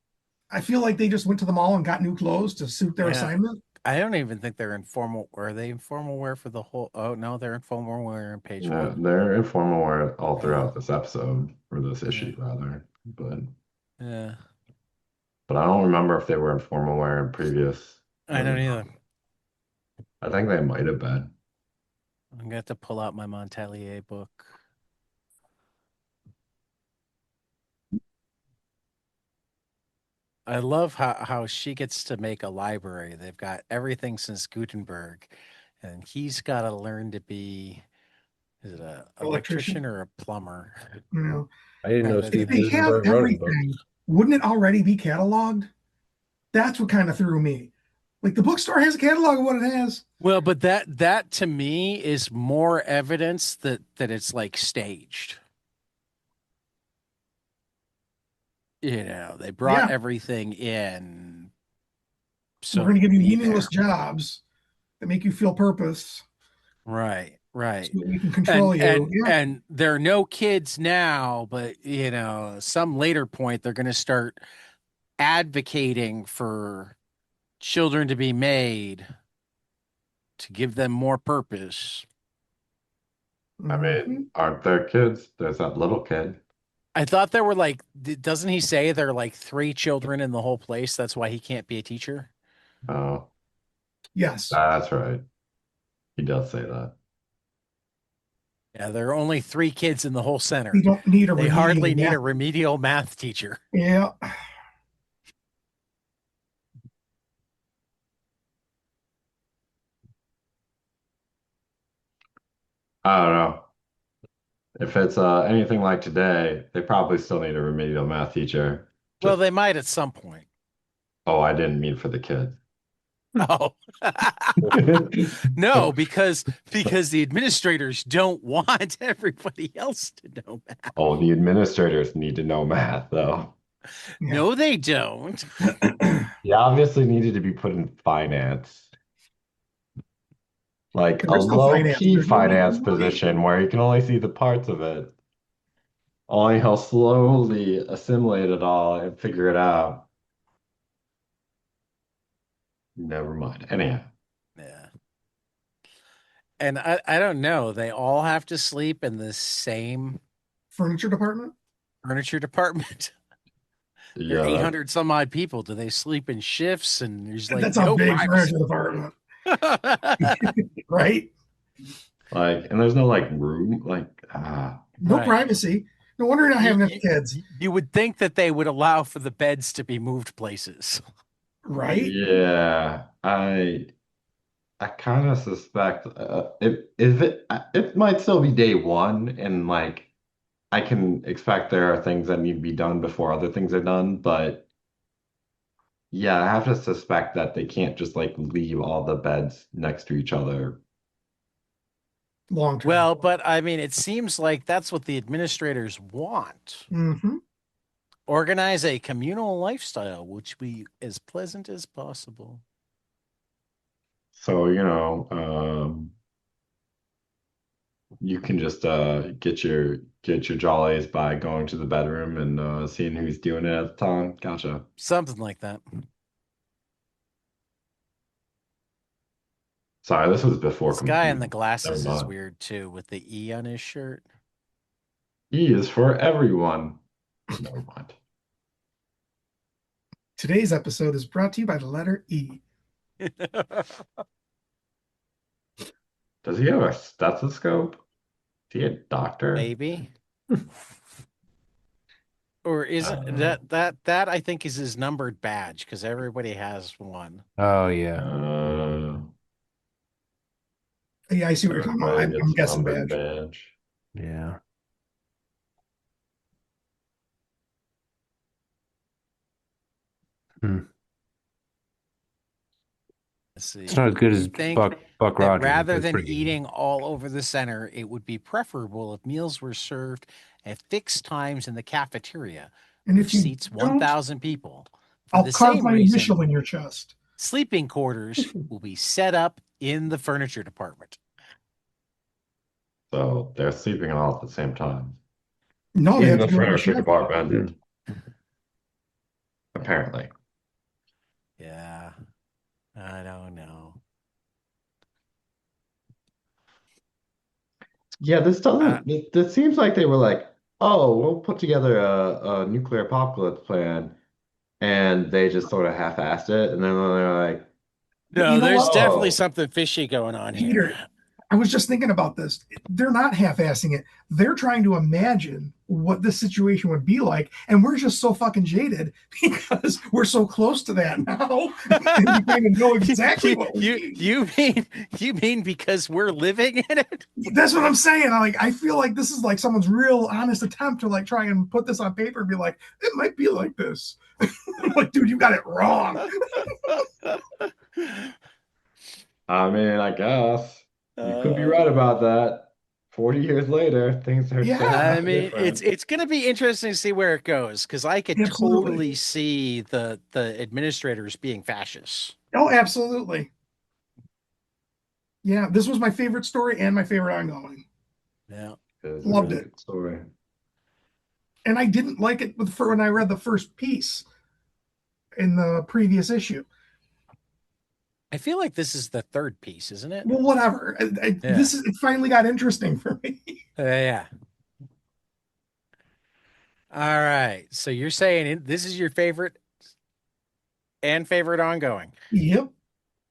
I feel like they just went to the mall and got new clothes to suit their Yeah, assignment. I don't even think they're in formal. Are they in formal wear for the whole? Oh no, they're in formal wear in page Yeah, one. they're in formal wear all Yeah, throughout this episode, or this yeah, issue rather. But yeah. but I don't remember if they were in formal wear in previous. I don't either. I think they might have been. I'm gonna have to pull out my Montalier book. I love how she gets to make a library. They've got everything since Gutenberg, and he's got to learn to be, is it a electrician Electrician. or a plumber? You know, I didn't know That if Steve they have Gutenberg wrote any books. everything, wouldn't it already be cataloged? That's what kind of threw me. Like the bookstore has a catalog of what it has. Well, but that to me is more evidence that it's like staged. They brought Yeah, everything in we're so going it to give would you be meaningless there. jobs that make you feel purpose, Right, right. so that we can And control you. and Yeah. and there are no kids now, but some later point they're going to start advocating for children to be made to give them more purpose. I mean, Mhm. aren't there kids? There's that little kid. I thought there were like, doesn't he say there are like three children in the whole place? That's why he can't be a teacher. Oh, Yes, that's right. He does say that. Yeah, there are only three kids in the whole we center. don't need a They remedial hardly need a math. remedial math teacher. Yeah, I don't know. If it's anything like today, they probably still need a remedial math teacher. Well, Just, they might at some point. oh, I didn't mean for the kids. Oh. No, because the administrators don't want everybody else to know math. Oh, the administrators need to know math, though. yeah. No, they don't. He obviously needed to be put in finance, like a There's no finance. low-key There's no finance money. position where you can only see the parts of it. Only he'll slowly assimilate it all and figure it out. Never mind. Anyhow, Yeah. And I don't know. They all have to sleep in the same Furniture department. furniture department. There are yeah, 800 some odd people. Do they sleep in shifts? And there's like That's a no big privacy. furniture department, right? and there's no like room, No Right. privacy. No wonder you're not You, having any you, kids, you would think that they would allow for the beds to be moved places. right? yeah. I kind of suspect if it might still be day one, and like I can expect there are things that need to be done before other things are done, but yeah, I have to suspect that they can't just like leave all the beds next to each other. long term. Well, but I mean, it seems like that's what the administrators want. Hmm. Organize a communal lifestyle, which be as pleasant as possible. So, you can just get your jollies by going to the bedroom and seeing who's doing it at the time. Gotcha. Something like that. Sorry, this was before This guy in the computers. Never glasses is mind. weird too, with the E on his shirt. E is for everyone. Never mind. Today's episode is brought to you by the letter E. Does he have a stethoscope? Is he a doctor? Maybe. Or isn't Uh, that I think is his numbered badge because everybody has one. Oh yeah. uh, Yeah, I see what you're talking about. everybody I'm gets guessing numbered badge. badge. Yeah. Hmm. Let's It's see. not as good You as think Buck that Rogers, rather but it's than pretty good. eating all over the center, it would be preferable if meals were served at fixed times in the cafeteria, And if which you seats don't, 1,000 people. For I'll the carve same my reason, initial in your chest. sleeping quarters will be set up in the furniture department. So they're sleeping all at the same time No, they in have the to do it in a furniture shift. Hmm. department, apparently. Yeah, I don't know. Yeah, this Uh, doesn't. This seems like they were like, oh, we'll put together a nuclear apocalypse plan, and they just sort of half-assed it, and then they're like, You no, know there's what, definitely oh, something fishy going on here. Peter? I was just thinking about this. They're not half-assing it. They're trying to imagine what this situation would be like, and we're just so fucking jaded because we're so close to that now, and we kind of know exactly you, what we you need. you mean you mean because we're living in it? That's what I'm saying. I feel like this is like someone's real honest attempt to like try and put this on paper and be like, it might be like this. I'm like, dude, you got it wrong. I mean, I guess you could be right Uh, about that. 40 years later, things are so Yeah, I much mean, it's different. it's gonna be interesting to see where it goes because I could absolutely. totally see the administrators being fascists. Oh, absolutely. Yeah, this was my favorite story and my favorite ongoing. Yeah. It's a Loved really it. good story. And I didn't like it for when I read the first piece in the previous issue. I feel like this is the third piece, isn't it? Well, whatever. Yeah. It finally got interesting for me. Yeah. All right. So you're saying this is your favorite and favorite ongoing. Yep. And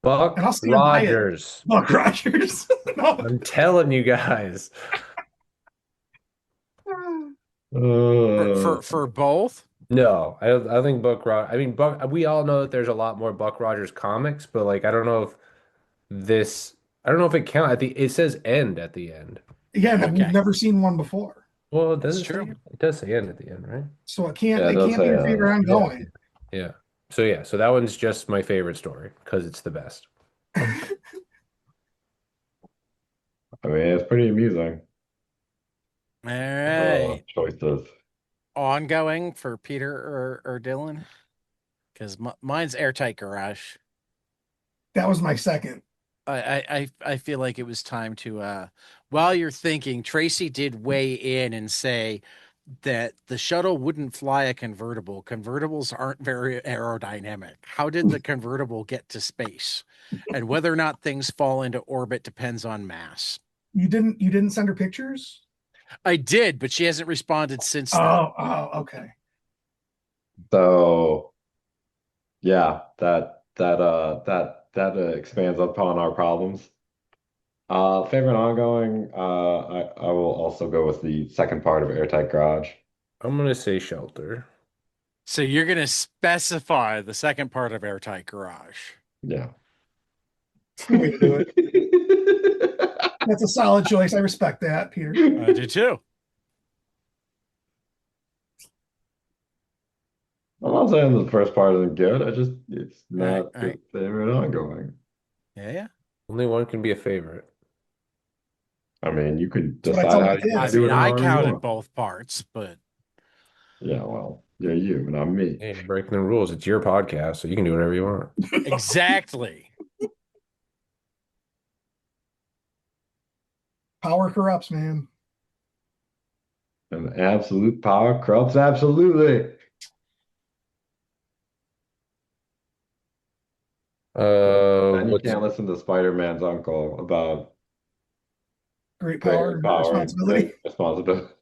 Buck I'll stand by it. Rogers. Buck Rogers. No. I'm telling you guys. For Uh, for for both? No, I think Buck Rogers. I mean, Buck. We all know that there's a lot more Buck Rogers comics, but like, I don't know if this. I don't know if it count at the. It says end at the end. Again, we've Okay. never seen one before. Well, does That's it say? true. It does say end at the end, right? So yeah, it it does can't be say, your favorite Yeah. ongoing. Yeah. So yeah. So that one's just my favorite story because it's the best. I mean, it's pretty amusing. All right. Choices. Ongoing for Peter or Dylan? Because mine's Airtight Garage. That was my second. I feel like it was time to while you're thinking, Tracy did weigh in and say that the shuttle wouldn't fly a convertible. Convertibles aren't very aerodynamic. How did the convertible get to space? And whether or not things fall into orbit depends on mass. You didn't send her pictures? I did, but she hasn't responded since then. Oh, okay. So yeah, that expands upon our problems. Favorite ongoing, I will also go with the second part of Airtight Garage. I'm gonna say shelter. So you're going to specify the second part of Airtight Garage. Yeah. It's a good way to do it. That's a solid choice. I respect that, Peter. I do too. I'm not saying the first part isn't good. It's Right, not the right. favorite ongoing. Yeah, yeah. Only one can be a favorite. I mean, you could That's what I decide tell my how you want I to do kids. mean, it I however you counted want. both parts, but Yeah, well, you're you, not me. Hey, you're breaking the rules. It's your podcast, so you can do whatever you want. exactly. Power corrupts, man. And absolute power corrupts absolutely. Then you What's can't listen to Spider-Man's uncle about Great power great and great power and great responsibility. responsibility.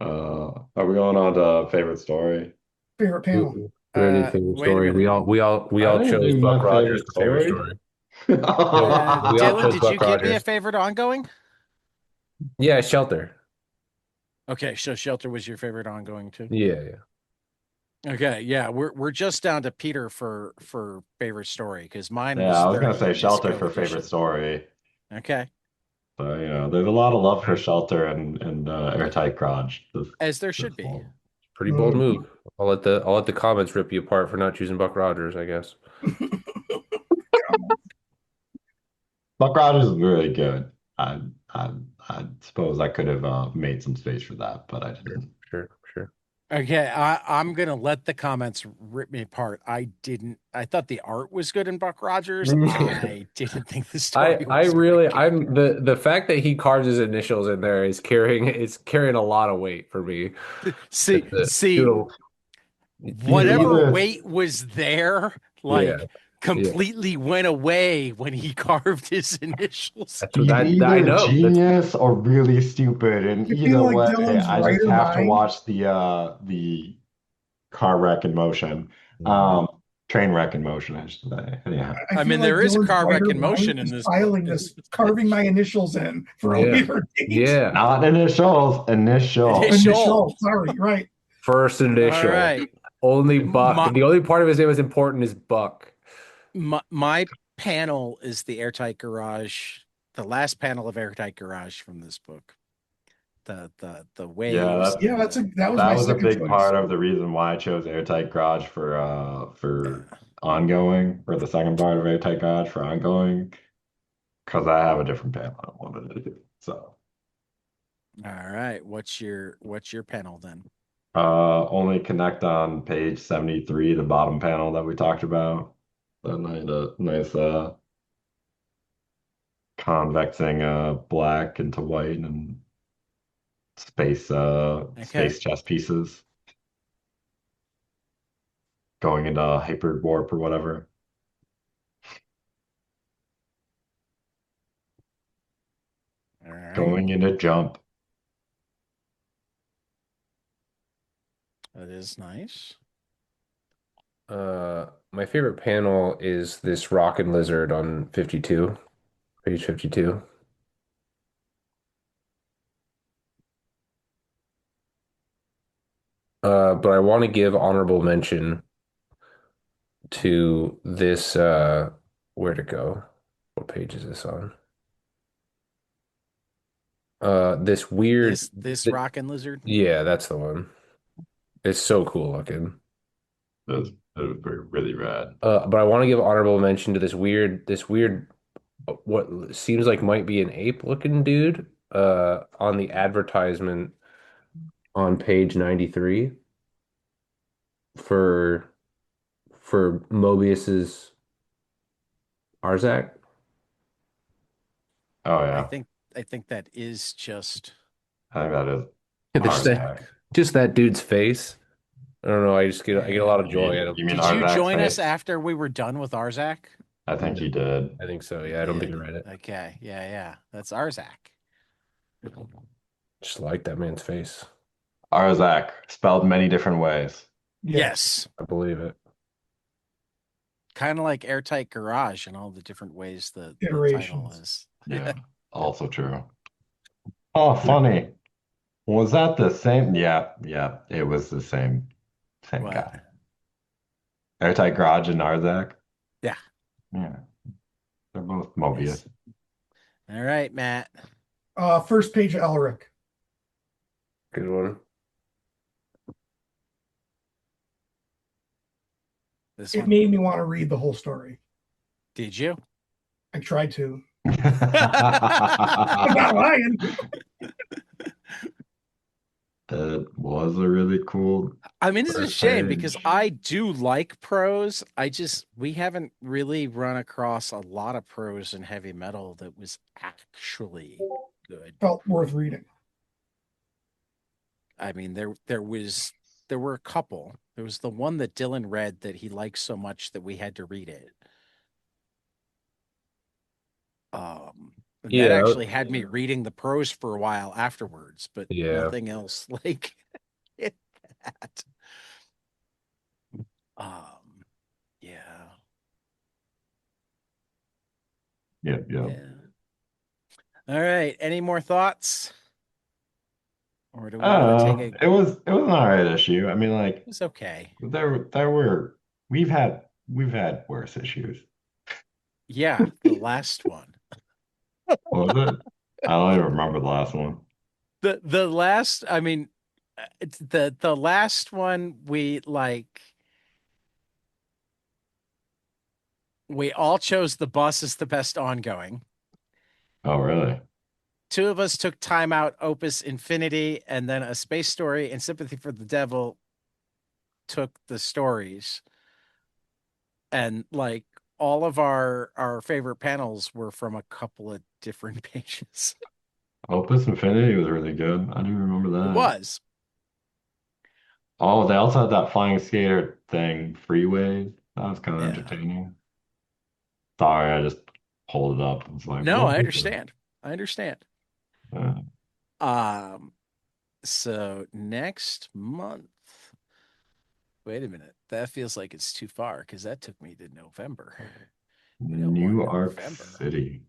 Are we going on to favorite story? Favorite panel. we already did favorite Wait a story. minute. We I all didn't chose do Buck my Rogers favorite for favorite story. story. We all Dylan, chose did you Buck give me a Rogers. favorite ongoing? Yeah, Shelter. Okay, so Shelter was your favorite ongoing too. Yeah, yeah. Okay, yeah, we're just down to Peter for favorite story because mine Yeah, was I was gonna 30 say Shelter Disco for favorite Edition. story. Okay, So, there's a lot of love for Shelter and Airtight Garage. as there This should be. whole- Pretty bold Mm. move. I'll let the comments rip you apart for not choosing Buck Rogers, I guess. Buck Rogers is really good. I, I suppose I could have made some space for that, but I Sure, didn't. sure, sure. Okay, I'm gonna let the comments rip me apart. I thought the art was good in Buck Rogers. I didn't think the story I was very really good. I'm the fact that he carves his initials in there is carrying a lot of weight for me. See, Dude, whatever Jesus. weight was there, yeah, like yeah. completely went away when he carved his initials. That's what He's I either know. That's genius or really stupid, and You feel either like way, Dylan's I right just or have to behind. watch the car wreck in motion. Mhm. Um, Train wreck in motion, I should say. Yeah. I I feel mean, like there is a Dylan's car right wreck or in behind motion in is this book. filing this, carving my initials in for a Yeah, later date. yeah. Not initials, initial. Initial. Initial. Sorry, right. First All initial. right. Only Buck. My, The only part of his name is important is Buck. my panel is the Airtight Garage, the last panel of Airtight Garage from this book. The Yeah, waves Yeah, and the that was that my was a second big choice. part of the reason why I chose Airtight Garage for ongoing, for the second part of Airtight Garage for ongoing, because I have a different panel I wanted to do. So all right. What's your panel then? only connect on page 73, the bottom panel that we talked about. The nice convexing black into white and Okay. space chess pieces going into hyper warp or whatever. All right. Going into jump. That is nice. My favorite panel is this rockin' lizard on 52, page 52. But I want to give honorable mention to this where'd it go? What page is this on? This weird This th rockin' lizard. yeah, that's the one. It's so cool looking. That was really rad. But I want to give honorable mention to this weird what seems like might be an ape looking dude on the advertisement on page 93 for Mobius's Arzak. Oh I yeah, think I think that is just I think that is Just that Arzak. Arzak. dude's face. I don't know. I get a lot of You joy out mean of. you mean Did you Arzak's join us face? after we were done with Arzak? I think he did. I think so. You Yeah, I don't think I did. read it. Okay. Yeah, yeah. That's Arzak. Just like that man's face. Arzak, spelled many different ways. Yes. I believe it. Kind of like Airtight Garage and all the different ways the title Iterations. is. Yeah, also true. Oh, funny. Was that the same? Yeah, yeah, it was the same What? guy. Airtight Garage and Arzak. Yeah. Yeah, they're both Yes. Mobius. All right, Matt. First page of Elric. Good one. This It one. made me want to read the whole story. Did you? I tried to. I'm not lying. It was a really cool I mean, this is a first shame because page. I do like prose. We haven't really run across a lot of prose in heavy metal that was actually good. Felt worth reading. I mean, there were a couple. There was the one that Dillon read that he liked so much that we had to read it. And that Yeah, actually had me reading the prose for a while afterwards, but yeah. nothing else like it, that. Um, yeah, Yep, yep. yeah. All right. Any more thoughts? Or do we want to take a? It was an all right issue. I mean, It like was okay. there were we've had worse issues. Yeah, the last one. What was it? I don't even remember the last one. The last. I mean, it's the last one we all chose the bus as the best ongoing. Oh, really? Two of us took Time Out, Opus Infinity, and then A Space Story and Sympathy for the Devil took the stories. And like all of our favorite panels were from a couple of different pages. Opus Infinity was really good. I do remember It that. was. Oh, they also had that flying skater thing, Freeway. That was kind of Yeah. entertaining. Sorry, I just pulled it up. It's like, No, what I is it? understand. I understand. Uh, Um, so next month, wait a minute. That feels like it's too far because that took me to November. We don't want New Arc November. City.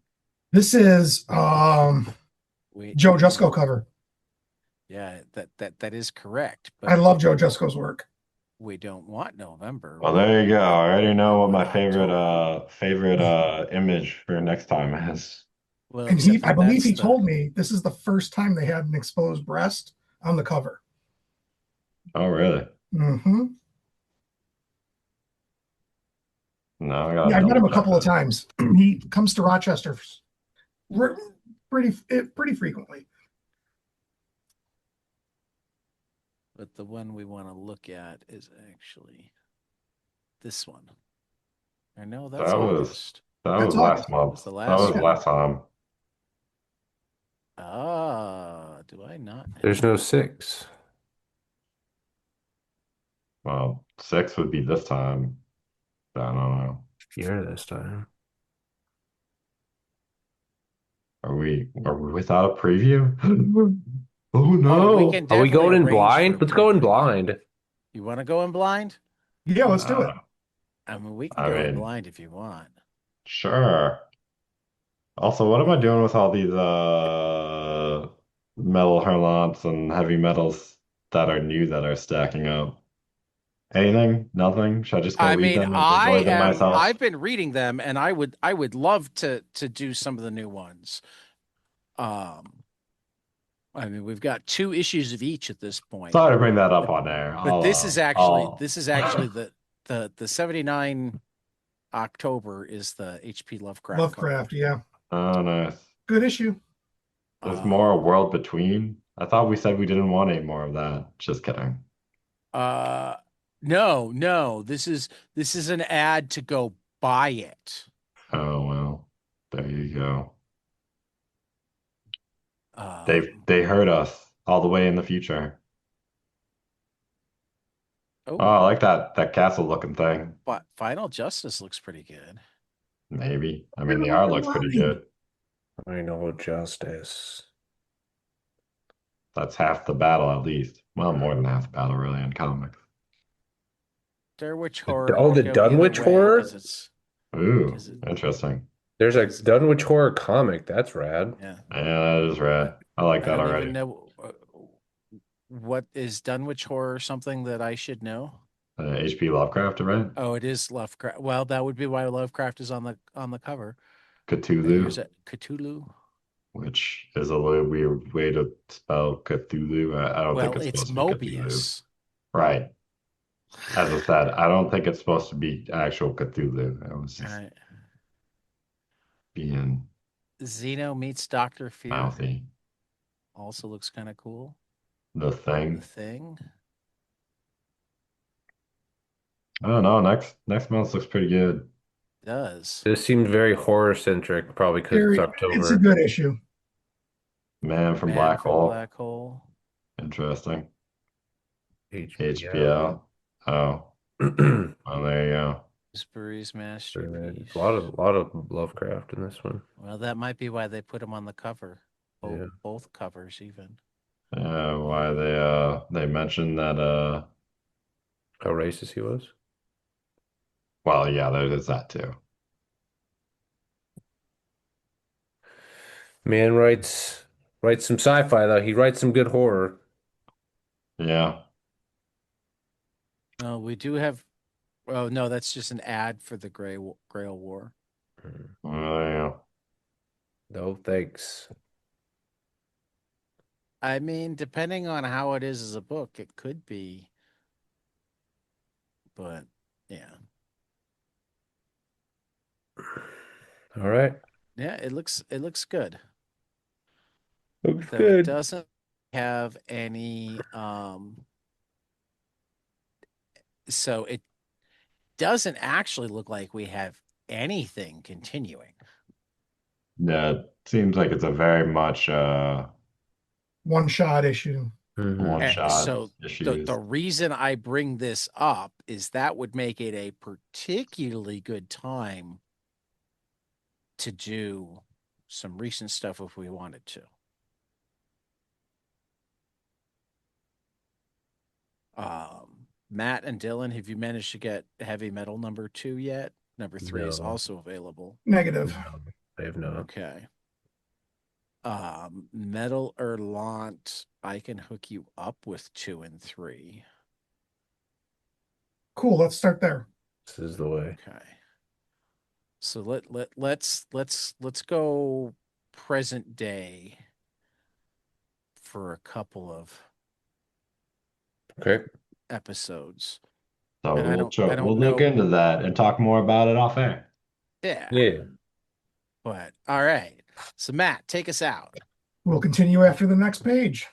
This is We Joe Jusko cover. yeah, that is correct, I but love Joe Jusko's work. we don't want November. Well, We there you go. want I already know what my October. favorite image for next time is. Well, And except I that believe that's he the told me this is the first time they had an exposed breast on the cover. Oh, really? Hmm. No, I gotta Yeah, I've met him double a check couple of that. times. He comes to Rochester pretty frequently. but the one we want to look at is actually this one. I know that's That was August. that That's was August. last That month. was the That last was Yeah. one. last time. Ah, do I not There's have? no six. Well, six would be this time. I don't know. Here this time. Are we without a preview? Oh Oh, we no. can Are we definitely going in arrange for blind? a Let's go in preview. blind. You want to go in blind? Yeah, let's do it. No. I mean, we can I go in mean, blind if you want. sure. Also, what am I doing with all these metal harlants and heavy metals that are new that are stacking up? Anything? Nothing? Should I just go I read mean, them and enjoy them myself? I've been reading them and I would love to do some of the new ones. Um, I mean, we've got two issues of each at this point. Sorry to bring that up But on there. but I'll this is actually the 79 October is the HP Lovecraft cover. Lovecraft, yeah. Oh, nice. Good issue. There's more a Um world between. I thought we said we didn't want any more of that. Just kidding. uh no, this is an ad to go buy it. Oh well, there you go. Um They heard us all the way in the future. Oh, oh, I like that castle looking thing. but Final Justice looks pretty good. Maybe. I mean, the Final art looks pretty line. good. Final justice. That's half the battle at least. Well, more than half the battle really in comics. Darwich The, Horror oh, the could go either Dunwich way horror? Ooh, because it interesting. There's a because Dunwich horror comic. That's rad. yeah. Yeah, that is I, rad. I like I that don't even already. know what is Dunwich Horror something that I should know. HP Lovecraft, right? Oh, it is Lovecraft. Well, that would be why Lovecraft is on the cover. Cthulhu. Here's a Cthulhu. which is a little weird way to spell Cthulhu. I don't think Well, it's it's supposed to be Cthulhu. Mobius. Right. As I said, I don't think it's supposed to be actual Cthulhu. I was All just right. being Zeno meets Dr. Fear. mouthy. Also looks kind of cool. The The Thing. Thing. I don't know. Next month looks pretty good. Does. This seems very horror centric, probably because it's Very, it's a October. good issue. Man from Man Black from Hole. Black Hole. Interesting. HBO. HBO. Oh, A well, there you go. Gooseberry's masterpiece. lot of Lovecraft in this one. Well, that might be why they put him on the cover. Yeah. Both covers, even. Why they mentioned that How racist he was. well, yeah, there's that too. Man writes some sci-fi though. He writes some good horror. Yeah. Oh, we do have. Oh no, that's just an ad for the Grail War. Mm. Well, there you go. No thanks. I mean, depending on how it is as a book, it could be. But yeah, All right. yeah, it looks good. Looks Though it good. doesn't have any. So it doesn't actually look like we have anything continuing. Yeah, it seems like it's a very much One shot issue. Mhm. one shot So the issues. reason I bring this up is that would make it a particularly good time to do some recent stuff if we wanted to. Matt and Dillon, have you managed to get Heavy Metal #2 yet? #3 is No. also available. Negative. I have not. Okay. Metal Erlant, I can hook you up with 2 and 3. Cool. Let's start there. This is the way. Okay. So let's go present day for a couple of Okay. episodes. So And I don't we'll look know. into that and talk more about it off air. Yeah. Yeah. But all right. So Matt, take us out. We'll continue after the next page.